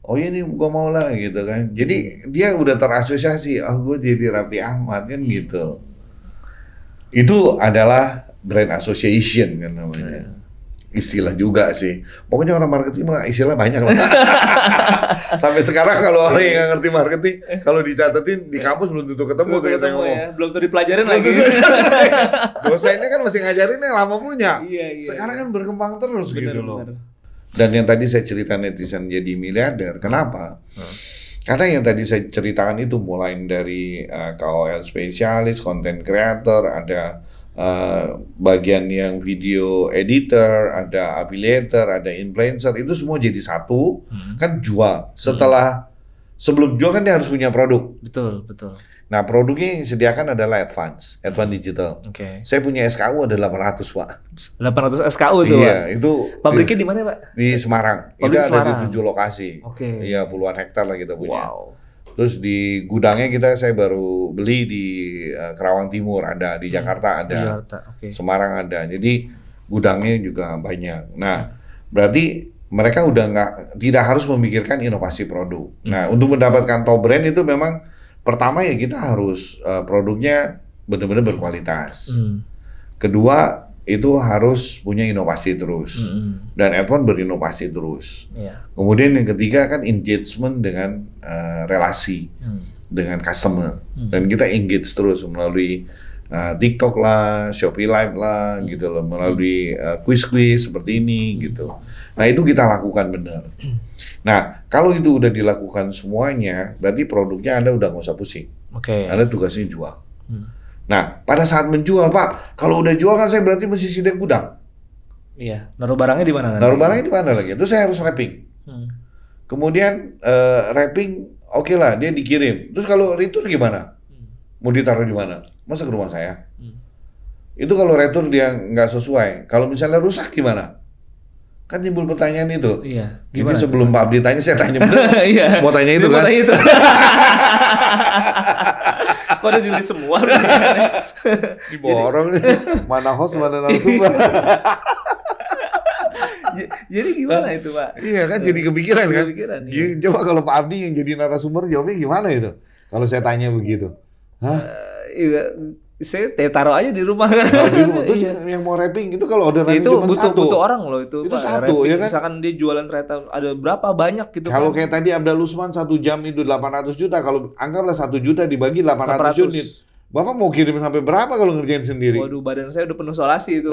Oh ini gua mau lah gitu kan. Jadi dia udah terasosiasi. Gua jadi Raffi Ahmad kan gitu. Itu adalah brand association kan namanya. istilah juga sih. Pokoknya orang marketing mah istilah banyak lah. Sampai sekarang kalau orang yang nggak ngerti marketing, kalau dicatetin di kampus belum tentu ketemu tuh saya ngomong. Ya. Belum tuh dipelajarin lagi. Dosennya kan masih ngajarin yang lama punya. Iya. Sekarang kan berkembang terus bener, gitu loh. Bener. Dan yang tadi saya cerita netizen jadi miliarder, kenapa? Karena yang tadi saya ceritakan itu mulai dari KOL spesialis, content creator, ada bagian yang video editor, ada affiliator, ada influencer, itu semua jadi satu, kan jual. Sebelum jual kan dia harus punya produk. Betul. Nah, produknya yang disediakan adalah Advance Digital. Saya punya SKU ada 800, Pak. 800 SKU itu, Pak? Iya, itu. Pabriknya di mana, Pak? Di Semarang. Pabrik Itu Semarang. ada di 7 lokasi. Iya, puluhan hektar lah kita punya. Wow. Terus di gudangnya saya baru beli di Kerawang Timur ada, di Jakarta ada, Semarang ada. Jadi gudangnya juga banyak. Nah, berarti mereka udah tidak harus memikirkan inovasi produk. Nah, untuk mendapatkan top brand itu memang pertama ya kita harus produknya benar-benar berkualitas. Kedua itu harus punya inovasi terus, dan Advance berinovasi terus. Kemudian yang ketiga kan engagement dengan relasi dengan customer, dan kita engage terus melalui TikTok lah, Shopee Live lah, gitu loh, melalui quiz-quiz seperti ini gitu. Nah itu kita lakukan benar. Nah kalau itu udah dilakukan semuanya, berarti produknya Anda udah nggak usah pusing. Anda tugasnya jual. Nah, pada saat menjual, Pak, kalau udah jual kan saya berarti mesti sidak gudang. Iya, naruh barangnya di mana? Naruh barangnya di mana lagi? Itu saya harus wrapping. Kemudian wrapping, oke lah, dia dikirim. Terus kalau return gimana? Mau ditaruh di mana? Masa ke rumah saya? Itu kalau return dia nggak sesuai. Kalau misalnya rusak gimana? Kan timbul pertanyaan itu. Iya. Jadi sebelum Pak Abdi tanya, saya tanya bener. Iya. Mau tanya itu dia kan? Mau tanya itu. Kok ada dili semua? Diborong nih. Mana host, mana narasumber. Jadi gimana itu, Pak? Iya kan, jadi kepikiran kan? Iya. Coba kalau Pak Abdi yang jadi narasumber jawabnya gimana itu? Kalau saya tanya begitu. Iya, saya taruh aja di rumah kan. Terus yang mau wrapping itu kalau orderan itu cuma satu. Butuh orang loh itu. Itu Pak, satu wrapping. ya kan? Misalkan dia jualan ternyata ada berapa banyak gitu. Kalau kayak tadi Abdal Usman 1 jam itu 800 juta. Kalau anggaplah 1 juta dibagi 800 unit. Bapak mau kirim sampai berapa kalau ngerjain sendiri? Waduh, badan saya udah penuh solasi itu.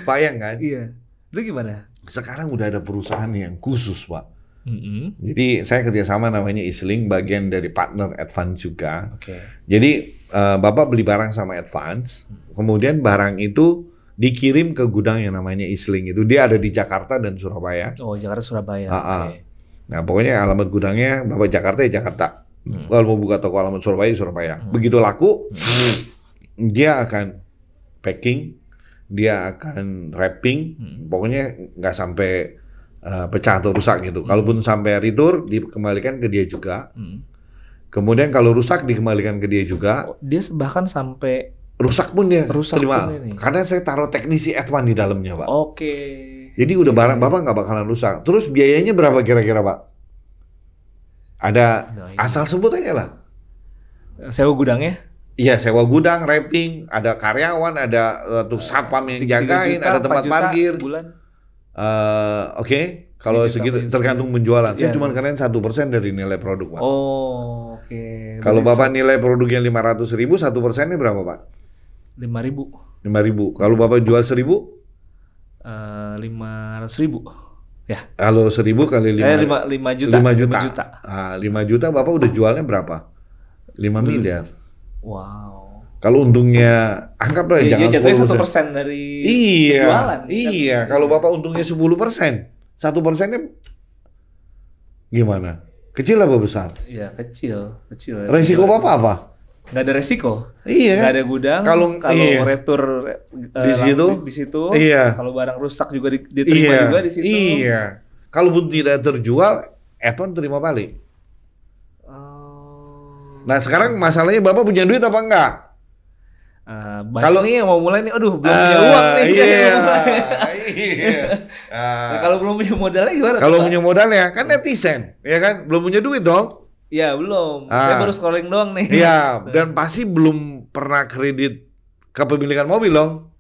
Bayang kan? Iya. Itu gimana? Sekarang udah ada perusahaan yang khusus, Pak. Jadi saya kerjasama namanya Isling, bagian dari partner Advance juga. Jadi Bapak beli barang sama Advance, kemudian barang itu dikirim ke gudang yang namanya Isling itu. Dia ada di Jakarta dan Surabaya. Oh, Jakarta Surabaya. Nah pokoknya alamat gudangnya Bapak Jakarta ya Jakarta. Kalau mau buka toko alamat Surabaya Surabaya. Begitu laku, dia akan packing, dia akan wrapping, pokoknya nggak sampai pecah atau rusak gitu. Kalaupun sampai retur, dikembalikan ke dia juga. Kemudian kalau rusak dikembalikan ke dia juga. Dia bahkan sampai rusak pun dia terima. Pun karena saya taruh teknisi Advance di dalamnya, Pak. Jadi udah Iya. barang Bapak nggak bakalan rusak. Terus biayanya berapa kira-kira, Pak? Ada asal sebut aja lah. Sewa gudangnya? Iya, sewa gudang, wrapping, ada karyawan, ada satpam yang jagain, ada tempat parkir. Oke, kalau segitu tergantung penjualan. Saya cuma keren 1% dari nilai produk, Pak. Kalau Bapak nilai produknya 500.000, 1%-nya berapa, Pak? 5.000. 5.000. Kalau Bapak jual 1.000? 500.000. Ya. Kalau 1.000 kali 5 juta. 5 juta. 5 juta Bapak udah jualnya berapa? 5 miliar. Wow. Kalau untungnya anggaplah jangan 10% dari penjualan. Iya, kalau Bapak untungnya 10%, 1%-nya gimana? Kecil apa besar? Iya, kecil. Resiko Bapak apa? Nggak ada resiko. Iya. Nggak ada gudang. Kalau retur di situ. Iya. Kalau barang rusak juga diterima juga di situ. Iya. Kalaupun tidak terjual, Advance terima balik. Nah sekarang masalahnya Bapak punya duit apa enggak? Kalau nih yang mau mulai nih, aduh belum punya uang nih. Iya. Nah, kalau belum punya modalnya gimana? Kalau punya modalnya kan netizen, ya kan, belum punya duit dong. Iya belum. Saya baru scrolling doang nih. Iya, dan pasti belum pernah kredit kepemilikan mobil dong.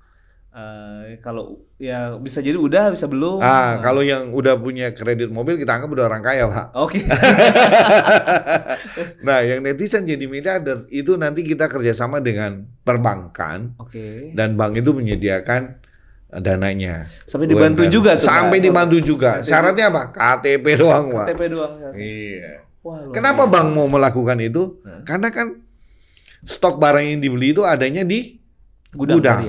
Kalau ya bisa jadi udah, bisa belum. Kalau yang udah punya kredit mobil kita anggap udah orang kaya, Pak. Oke. Nah, yang netizen jadi miliarder itu nanti kita kerjasama dengan perbankan. Dan bank itu menyediakan dananya. Sampai dibantu juga tuh. Sampai dibantu juga. Syaratnya apa? KTP doang, Pak. KTP doang. Iya. Kenapa bank mau melakukan itu? Karena kan stok barang yang dibeli itu adanya di gudang.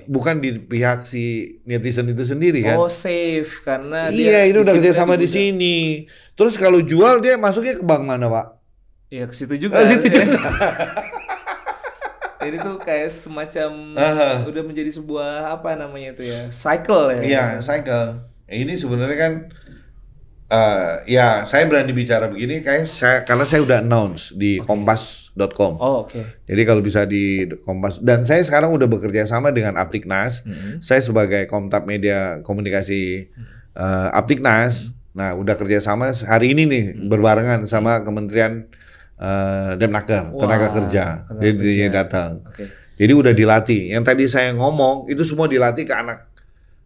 Bukan di pihak si netizen itu sendiri kan. Safe karena iya, ini udah kerjasama di sini. Terus kalau jual dia masuknya ke bank mana, Pak? Iya, ke situ juga. Situ juga. Jadi tuh kayak semacam udah menjadi sebuah apa namanya itu ya, cycle ya. Iya, cycle. Ini sebenarnya kan ya saya berani bicara begini karena saya udah announce di kompas.com. Jadi kalau bisa di Kompas, dan saya sekarang udah bekerja sama dengan Aptiknas. Saya sebagai Komtab Media Komunikasi Aptiknas. Nah, udah kerja sama hari ini nih berbarengan sama Kementerian Demnaker, Tenaga Kerja. Jadi dia datang. Jadi udah dilatih. Yang tadi saya ngomong itu semua dilatih ke anak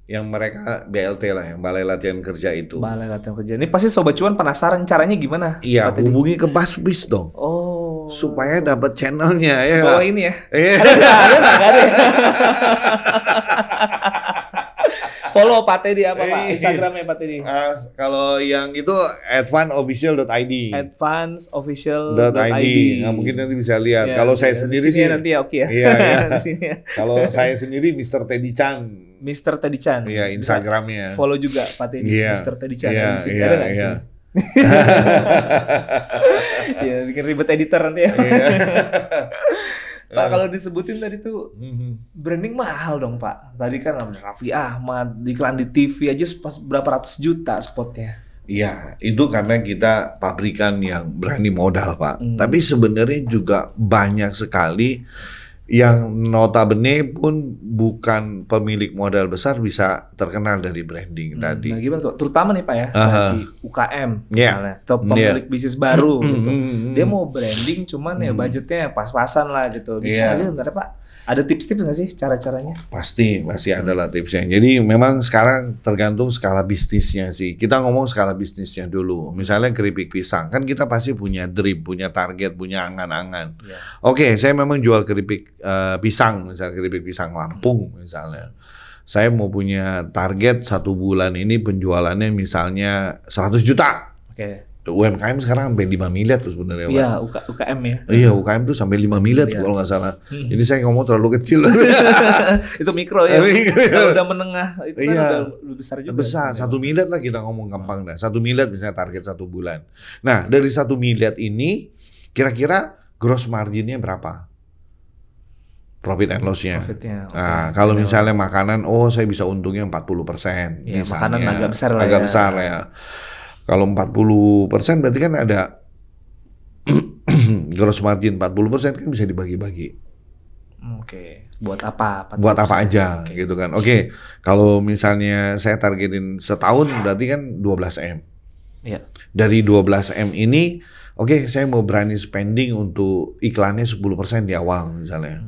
yang mereka BLT lah, yang Balai Latihan Kerja itu. Balai Latihan Kerja. Ini pasti Sobat Cuan penasaran caranya gimana? Iya, hubungi ke Basbis dong. Supaya dapat channelnya ya. Ini ya. Ada. Follow Pak Teddy apa Pak? Instagramnya Pak Teddy? Kalau yang itu advanceofficial.id. Advanceofficial.id. Nah, mungkin nanti bisa lihat. Kalau saya sendiri sih nanti ya ya. Iya. Kalau saya sendiri Mr. Teddy Chan. Mr. Teddy Chan. Iya, Instagramnya. Follow juga Pak Teddy. Mr. Teddy Chan. Ada nggak sih? Ya, bikin ribet editor nanti ya. Pak, kalau disebutin tadi tuh branding mahal dong Pak. Tadi kan Raffi Ahmad, iklan di TV aja berapa ratus juta spotnya. Iya, itu karena kita pabrikan yang berani modal Pak. Tapi sebenarnya juga banyak sekali yang notabene pun bukan pemilik modal besar bisa terkenal dari branding tadi. Nah gimana tuh? Terutama nih Pak ya, di UKM misalnya, atau pemilik bisnis baru gitu. Dia mau branding cuman ya budgetnya pas-pasan lah gitu. Bisa aja sebenarnya Pak. Ada tips-tips nggak sih cara-caranya? Pasti ada lah tipsnya. Jadi memang sekarang tergantung skala bisnisnya sih. Kita ngomong skala bisnisnya dulu. Misalnya keripik pisang, kan kita pasti punya dream, punya target, punya angan-angan. Oke, saya memang jual keripik pisang, misalnya keripik pisang Lampung misalnya. Saya mau punya target 1 bulan ini penjualannya misalnya 100 juta. UMKM sekarang sampai 5 miliar tuh sebenarnya. Iya, UKM ya. Iya, UKM tuh sampai 5 miliar tuh kalau nggak salah. Jadi saya ngomong terlalu kecil. Itu mikro ya. Kalau udah menengah itu kan udah besar juga. Besar, 1 miliar lah kita ngomong gampang dah. 1 miliar misalnya target 1 bulan. Nah, dari 1 miliar ini kira-kira gross marginnya berapa? Profit and loss-nya. Nah, kalau misalnya makanan, saya bisa untungnya 40%. Ya, misalnya. Makanan agak besar lah agak besar ya. Kalau 40% berarti kan ada gross margin 40% kan bisa dibagi-bagi. Buat apa? Buat apa aja gitu kan. Kalau misalnya saya targetin setahun berarti kan 12M. Dari 12M ini, saya mau berani spending untuk iklannya 10% di awal misalnya.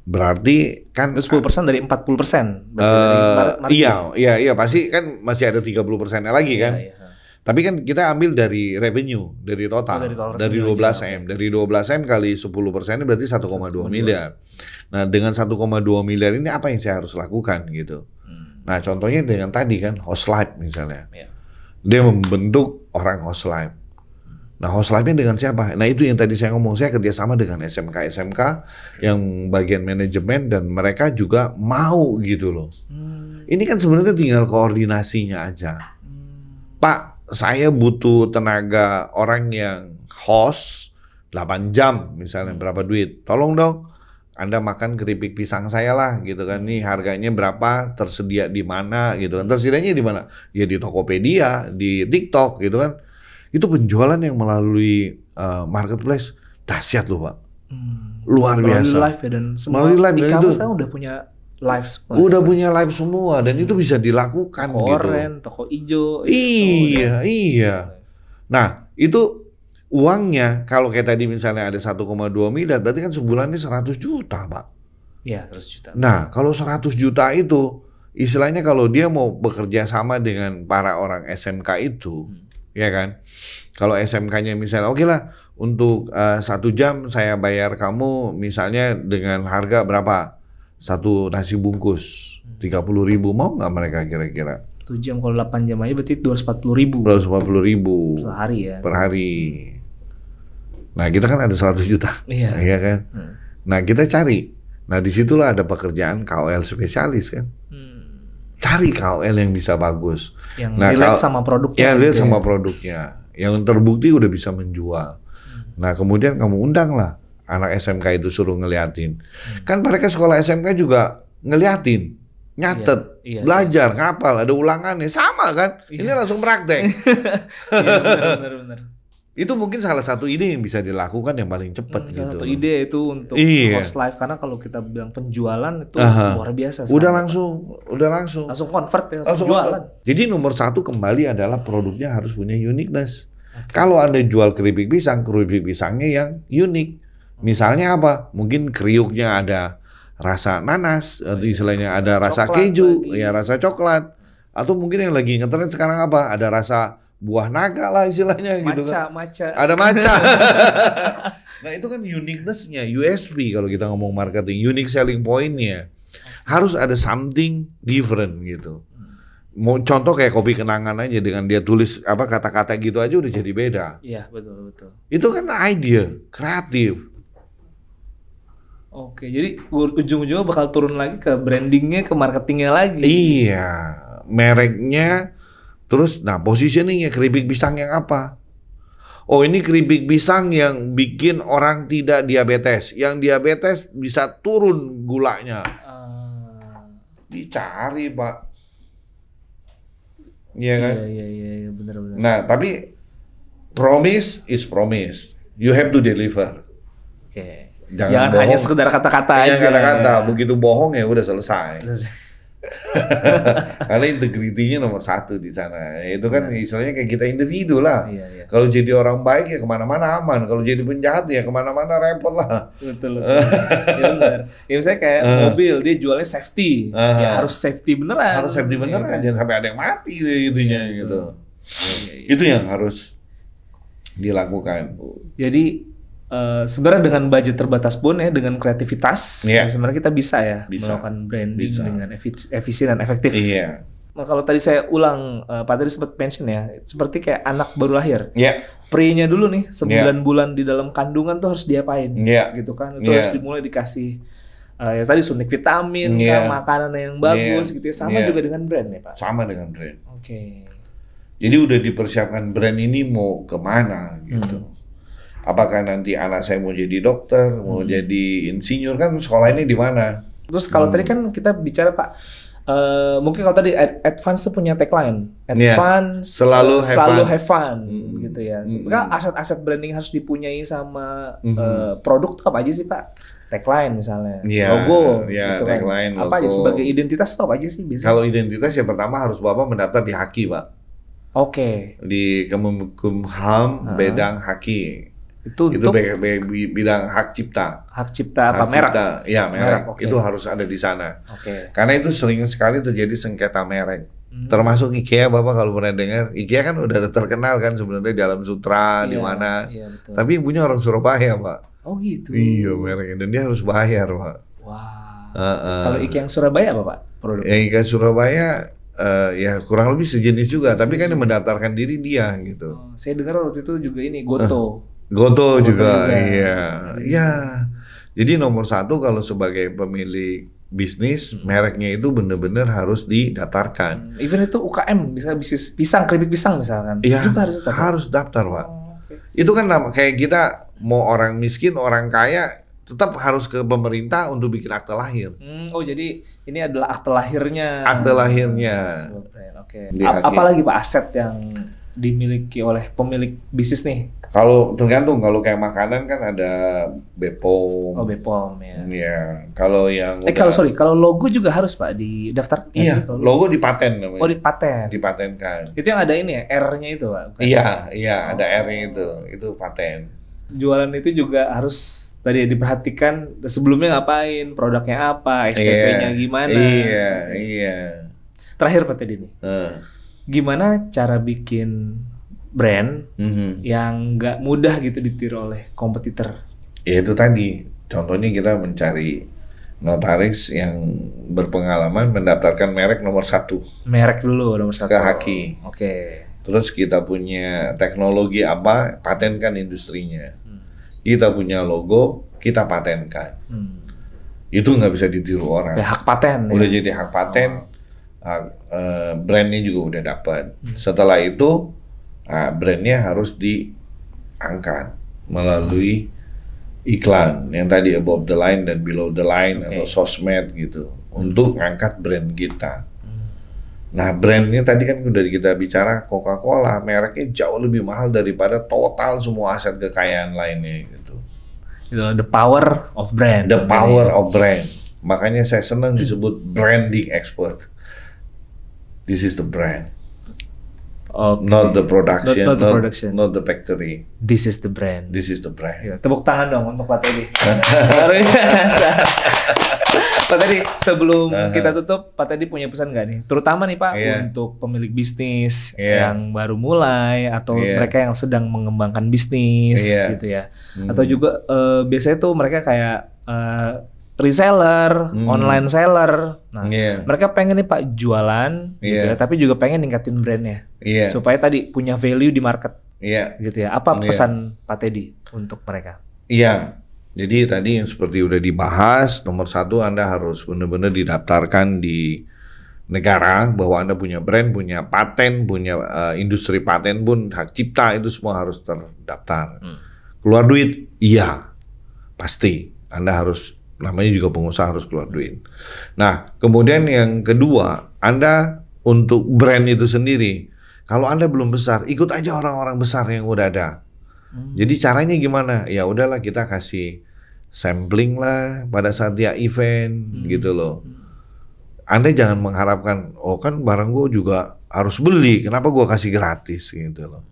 Berarti kan 10% dari 40%. Iya, pasti kan masih ada 30%-nya lagi kan. Tapi kan kita ambil dari revenue, dari total, dari 12M. Dari 12M kali 10% berarti 1,2 miliar. Nah, dengan 1,2 miliar ini apa yang saya harus lakukan gitu. Nah, contohnya dengan tadi kan Host Life misalnya. Dia membentuk orang Host Life. Nah, Host Life-nya dengan siapa? Nah, itu yang tadi saya ngomong. Saya kerjasama dengan SMK yang bagian manajemen dan mereka juga mau gitu loh. Ini kan sebenarnya tinggal koordinasinya aja. Pak, saya butuh tenaga orang yang host 8 jam misalnya, berapa duit? Tolong dong, Anda makan keripik pisang saya lah gitu kan. Nih harganya berapa, tersedia di mana gitu kan. Tersedianya di mana? Ya di Tokopedia, di TikTok gitu kan. Itu penjualan yang melalui marketplace dahsyat loh Pak. Luar biasa. Melalui live ya, dan semua e-commerce kan udah punya live semua. Udah punya live semua dan itu bisa dilakukan toko gitu. Oren, toko ijo. Iya. Nah, itu uangnya kalau kayak tadi misalnya ada 1,2 miliar berarti kan sebulannya 100 juta, Pak. Iya, 100 juta. Nah, kalau 100 juta itu, istilahnya kalau dia mau bekerja sama dengan para orang SMK itu, ya kan? Kalau SMK-nya misalnya, oke lah, untuk 1 jam saya bayar kamu misalnya dengan harga berapa? Satu nasi bungkus, 30.000, mau nggak mereka kira-kira? 1 jam, kalau 8 jam aja berarti 240.000. 240.000 per hari ya. Per hari. Nah, kita kan ada 100 juta, iya kan? Nah, kita cari. Nah, disitulah ada pekerjaan KOL spesialis kan. Cari KOL yang bisa bagus. Yang relate sama produknya. Yang relate sama produknya. Yang terbukti udah bisa menjual. Nah, kemudian kamu undang lah anak SMK itu, suruh ngeliatin. Kan mereka sekolah SMK juga ngeliatin, nyatet, belajar, ngapal, ada ulangannya, sama kan? Ini langsung praktek. Benar. Itu mungkin salah satu ide yang bisa dilakukan yang paling cepat gitu. Salah satu ide itu untuk host live, karena kalau kita bilang penjualan itu luar biasa. Udah langsung convert ya, langsung jualan. Jadi nomor 1 kembali adalah produknya harus punya uniqueness. Kalau Anda jual keripik pisangnya yang unik. Misalnya apa? Mungkin kriuknya ada rasa nanas, atau istilahnya ada rasa keju, ya rasa coklat. Atau mungkin yang lagi ngetren sekarang apa? Ada rasa buah naga lah istilahnya gitu kan. Ada matcha. Nah, itu kan uniqueness-nya, USP kalau kita ngomong marketing, unique selling point-nya. Harus ada something different gitu. Mau contoh kayak kopi kenangan aja, dengan dia tulis kata-kata gitu aja udah jadi beda. Iya, betul. Itu kan ide, kreatif. Oke, jadi ujung-ujungnya bakal turun lagi ke brandingnya, ke marketingnya lagi. Iya, mereknya. Terus, nah positioningnya keripik pisang yang apa? Oh, ini keripik pisang yang bikin orang tidak diabetes. Yang diabetes bisa turun gulanya. Dicari, Pak. Iya kan? Iya, benar. Nah, tapi promise is promise. You have to deliver. Oke. Jangan hanya sekedar kata-kata aja. Kata-kata, begitu bohong ya udah selesai. Karena integritinya nomor 1 di sana. Itu kan istilahnya kayak kita individu lah. Iya. Kalau jadi orang baik ya kemana-mana aman. Kalau jadi penjahat ya kemana-mana repot lah. Betul. Ya benar. Ya misalnya kayak mobil, dia jualnya safety. Ya harus safety beneran. Harus safety beneran. Jangan sampai ada yang mati itunya gitu. Itu yang harus dilakukan. Jadi sebenarnya dengan budget terbatas pun ya, dengan kreativitas, sebenarnya kita bisa melakukan branding dengan efisien dan efektif. Nah, kalau tadi saya ulang, Pak tadi sempat mention ya, seperti kayak anak baru lahir. Pre-nya dulu nih, 9 bulan di dalam kandungan tuh harus diapain, gitu kan? Itu harus dimulai dikasih ya tadi suntik vitamin, makanan yang bagus gitu ya. Sama juga dengan brand ya, Pak? Sama dengan brand. Oke. Jadi udah dipersiapkan brand ini mau kemana gitu. Apakah nanti anak saya mau jadi dokter, mau jadi insinyur, kan sekolahnya di mana? Terus kalau tadi kan kita bicara, Pak, mungkin kalau tadi Advance tuh punya tagline, Advance selalu have fun, gitu ya. Sebenarnya aset-aset branding harus dipunyai sama produk tuh apa aja sih, Pak? Tagline misalnya, logo, gitu tagline, kan. Apa aja sebagai identitas tuh apa aja sih biasanya? Kalau identitas ya pertama harus Bapak mendaftar di Haki, Pak. Oke. Di Kemenkumham Bidang Haki. Itu bidang hak cipta. Hak cipta apa merek? Ya, merek. Itu harus ada di sana. Karena itu sering sekali terjadi sengketa merek. Termasuk IKEA, Bapak kalau pernah dengar, IKEA kan udah terkenal kan sebenarnya di Alam Sutra, di mana. Tapi yang punya orang Surabaya, Pak. Oh gitu. Iya, mereknya, dan dia harus bayar, Pak. Wah. Kalau IKEA yang Surabaya apa, Pak? Produk. Yang IKEA Surabaya ya kurang lebih sejenis juga, tapi kan yang mendaftarkan diri dia gitu. Saya dengar waktu itu juga ini Goto juga, iya. Ya, jadi nomor 1 kalau sebagai pemilik bisnis, mereknya itu benar-benar harus didaftarkan. Even itu UKM, bisa bisnis pisang, keripik pisang misalkan, ya, juga harus daftar, Pak. Itu kan kayak kita mau orang miskin, orang kaya, tetap harus ke pemerintah untuk bikin akte lahir. Oh, jadi ini adalah akte lahirnya. Akte lahirnya. Oke. Apalagi Pak aset yang dimiliki oleh pemilik bisnis nih? Kalau tergantung, kalau kayak makanan kan ada BPOM. Oh, BPOM ya. Iya. Kalau yang kalau logo juga harus, Pak, didaftar. Iya, logo dipaten namanya. Oh, dipaten. Dipatenkan. Itu yang ada ini ya, R-nya itu, Pak. Iya, ada R-nya itu paten. jualan itu juga harus tadi diperhatikan sebelumnya ngapain, produknya apa, STP-nya gimana. Iya. Terakhir Pak Teddy nih, gimana cara bikin brand yang nggak mudah gitu ditiru oleh kompetitor? Ya itu tadi, contohnya kita mencari notaris yang berpengalaman mendaftarkan merek nomor 1. Merek dulu nomor 1. Ke Haki. Oke. Terus kita punya teknologi apa, patenkan industrinya. Kita punya logo, kita patenkan. Itu nggak bisa ditiru orang. Kayak hak paten. Udah jadi hak paten, brandnya juga udah dapat. Setelah itu, brandnya harus diangkat melalui iklan yang tadi above the line dan below the line atau sosmed gitu untuk ngangkat brand kita. Nah, brandnya tadi kan udah kita bicara Coca-Cola, mereknya jauh lebih mahal daripada total semua aset kekayaan lainnya gitu. The power of brand. The power of brand. Makanya saya senang disebut branding expert. This is the brand. Not the production, not the factory. This is the brand. This is the brand. Ya, tepuk tangan dong untuk Pak Teddy. Luar biasa. Pak Teddy, sebelum kita tutup, Pak Teddy punya pesan nggak nih? Terutama nih Pak, untuk pemilik bisnis yang baru mulai atau mereka yang sedang mengembangkan bisnis gitu ya. Atau juga biasanya tuh mereka kayak reseller, online seller. Nah, mereka pengen nih Pak jualan gitu ya, tapi juga pengen ningkatin brandnya. Supaya tadi punya value di market. Gitu ya. Apa pesan Pak Teddy untuk mereka? Jadi tadi yang seperti udah dibahas, nomor 1 Anda harus benar-benar didaftarkan di negara bahwa Anda punya brand, punya paten, punya industri paten pun, hak cipta itu semua harus terdaftar. Keluar duit? Iya, pasti. Anda harus, namanya juga pengusaha harus keluar duit. Nah, kemudian yang kedua, Anda untuk brand itu sendiri, kalau Anda belum besar, ikut aja orang-orang besar yang udah ada. Jadi caranya gimana? Ya udahlah kita kasih sampling lah pada saat dia event gitu loh. Anda jangan mengharapkan, oh kan barang gue juga harus beli, kenapa gue kasih gratis gitu loh.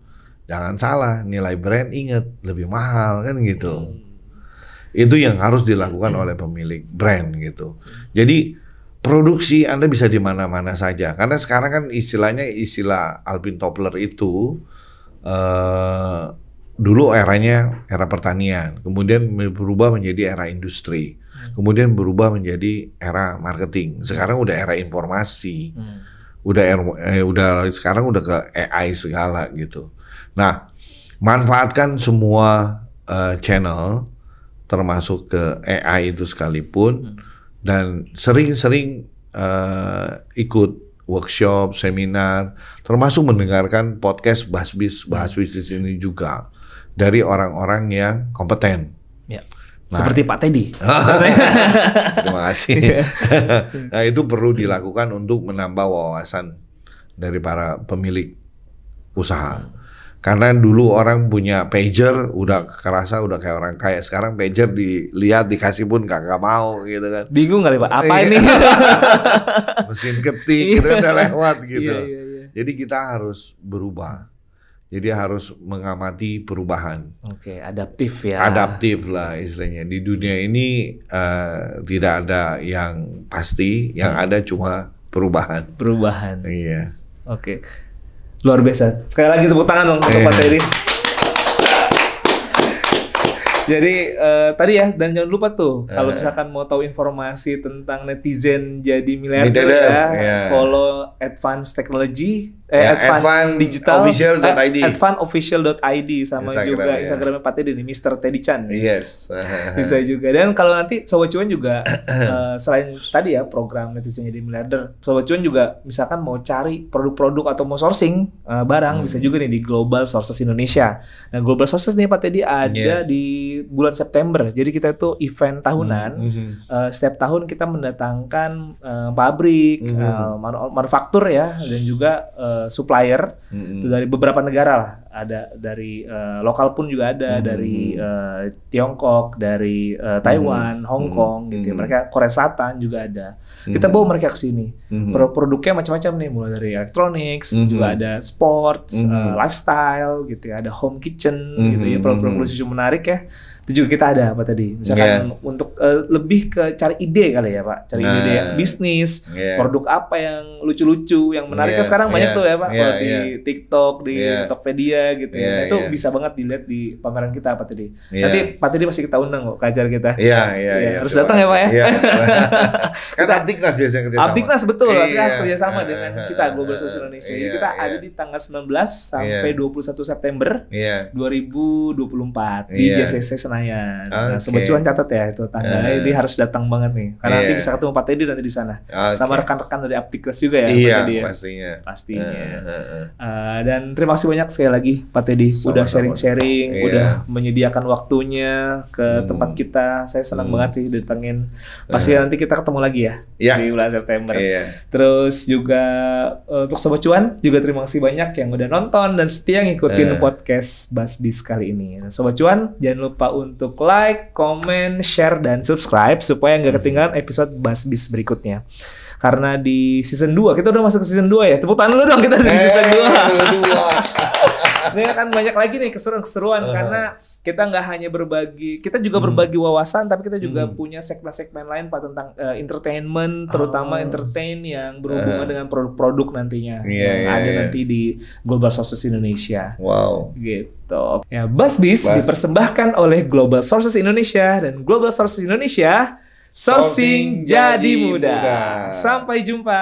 Jangan salah, nilai brand ingat lebih mahal kan gitu. Itu yang harus dilakukan oleh pemilik brand gitu. Jadi produksi Anda bisa di mana-mana saja. Karena sekarang kan istilahnya istilah Alvin Toffler itu dulu eranya era pertanian, kemudian berubah menjadi era industri, kemudian berubah menjadi era marketing. Sekarang udah era informasi, sekarang udah ke AI segala gitu. Nah, manfaatkan semua channel, termasuk ke AI itu sekalipun, dan sering-sering ikut workshop, seminar, termasuk mendengarkan podcast bahas bisnis ini juga. Dari orang-orang yang kompeten. Seperti Pak Teddy. Terima kasih. Nah itu perlu dilakukan untuk menambah wawasan dari para pemilik usaha. Karena dulu orang punya pager, udah kerasa udah kayak orang kaya. Sekarang pager dilihat dikasih pun gak mau gitu kan. Bingung kali Pak, apa ini? Mesin ketik itu udah lewat gitu. Jadi kita harus berubah. Jadi harus mengamati perubahan. Oke, adaptif ya. Adaptif lah istilahnya. Di dunia ini tidak ada yang pasti, yang ada cuma perubahan. Perubahan. Iya. Oke. Luar biasa. Sekali lagi tepuk tangan dong untuk Pak Teddy. Jadi tadi ya, dan jangan lupa tuh kalau misalkan mau tahu informasi tentang netizen jadi miliarder ya, follow Advance Technology, Advance Digital, advanceofficial.id sama juga Instagramnya Pak Teddy nih, Mr. Teddy Chan. Yes. Bisa juga. Dan kalau nanti Sobat Cuan juga selain tadi ya program netizen jadi miliarder, Sobat Cuan juga misalkan mau cari produk-produk atau mau sourcing barang, bisa juga nih di Global Sources Indonesia. Nah Global Sources nih Pak Teddy ada di bulan September. Jadi kita itu event tahunan. Setiap tahun kita mendatangkan pabrik, manufaktur ya, dan juga supplier itu dari beberapa negara lah. ada dari lokal pun juga ada, dari Tiongkok, dari Taiwan, Hong Kong gitu ya. Mereka Korea Selatan juga ada. Kita bawa mereka ke sini. Produknya macam-macam nih, mulai dari electronics, juga ada sports, lifestyle gitu ya, ada home kitchen gitu ya, produk-produk lucu menarik ya. Itu juga kita ada apa tadi, misalkan untuk lebih ke cari ide kali ya Pak, cari ide bisnis, produk apa yang lucu-lucu, yang menarik kan sekarang banyak tuh ya Pak, kalau di TikTok, di Tokopedia gitu ya. Nah, itu bisa banget dilihat di pameran kita Pak Teddy. Nanti Pak Teddy masih kita undang kok ke acara kita. Harus datang ya Pak ya. Kan Abdiknas biasanya kerjasama. Abdiknas betul, kita kerjasama dengan kita Global Sources Indonesia. Jadi kita ada di tanggal 19 sampai 21 September 2024 di JCC Senayan. Nah, Sobat Cuan catat ya itu tanggalnya, ini harus datang banget nih. Karena nanti bisa ketemu Pak Teddy nanti di sana. Sama rekan-rekan dari Abdiknas juga ya. Iya, Pak Teddy, pastinya. Dan terima kasih banyak sekali lagi Pak Teddy udah sharing-sharing, udah menyediakan waktunya ke tempat kita. Saya senang banget sih datengin. Pasti nanti kita ketemu lagi ya di bulan September. Terus juga untuk Sobat Cuan juga terima kasih banyak yang udah nonton dan setia ngikutin podcast Basbis kali ini. Dan Sobat Cuan jangan lupa untuk like, comment, share, dan subscribe supaya nggak ketinggalan episode Basbis berikutnya. Karena di season 2, kita udah masuk ke season 2 ya. Tepuk tangan dulu dong kita di season 2. Ini akan banyak lagi nih keseruan-keseruan karena kita nggak hanya berbagi, kita juga berbagi wawasan, tapi kita juga punya segmen-segmen lain Pak tentang entertainment, terutama entertain yang berhubungan dengan produk-produk nantinya yang ada nanti di Global Sources Indonesia. Wow. Gitu. Ya, Basbis dipersembahkan oleh Global Sources Indonesia dan Global Sources Indonesia. Sourcing jadi mudah. Sampai jumpa.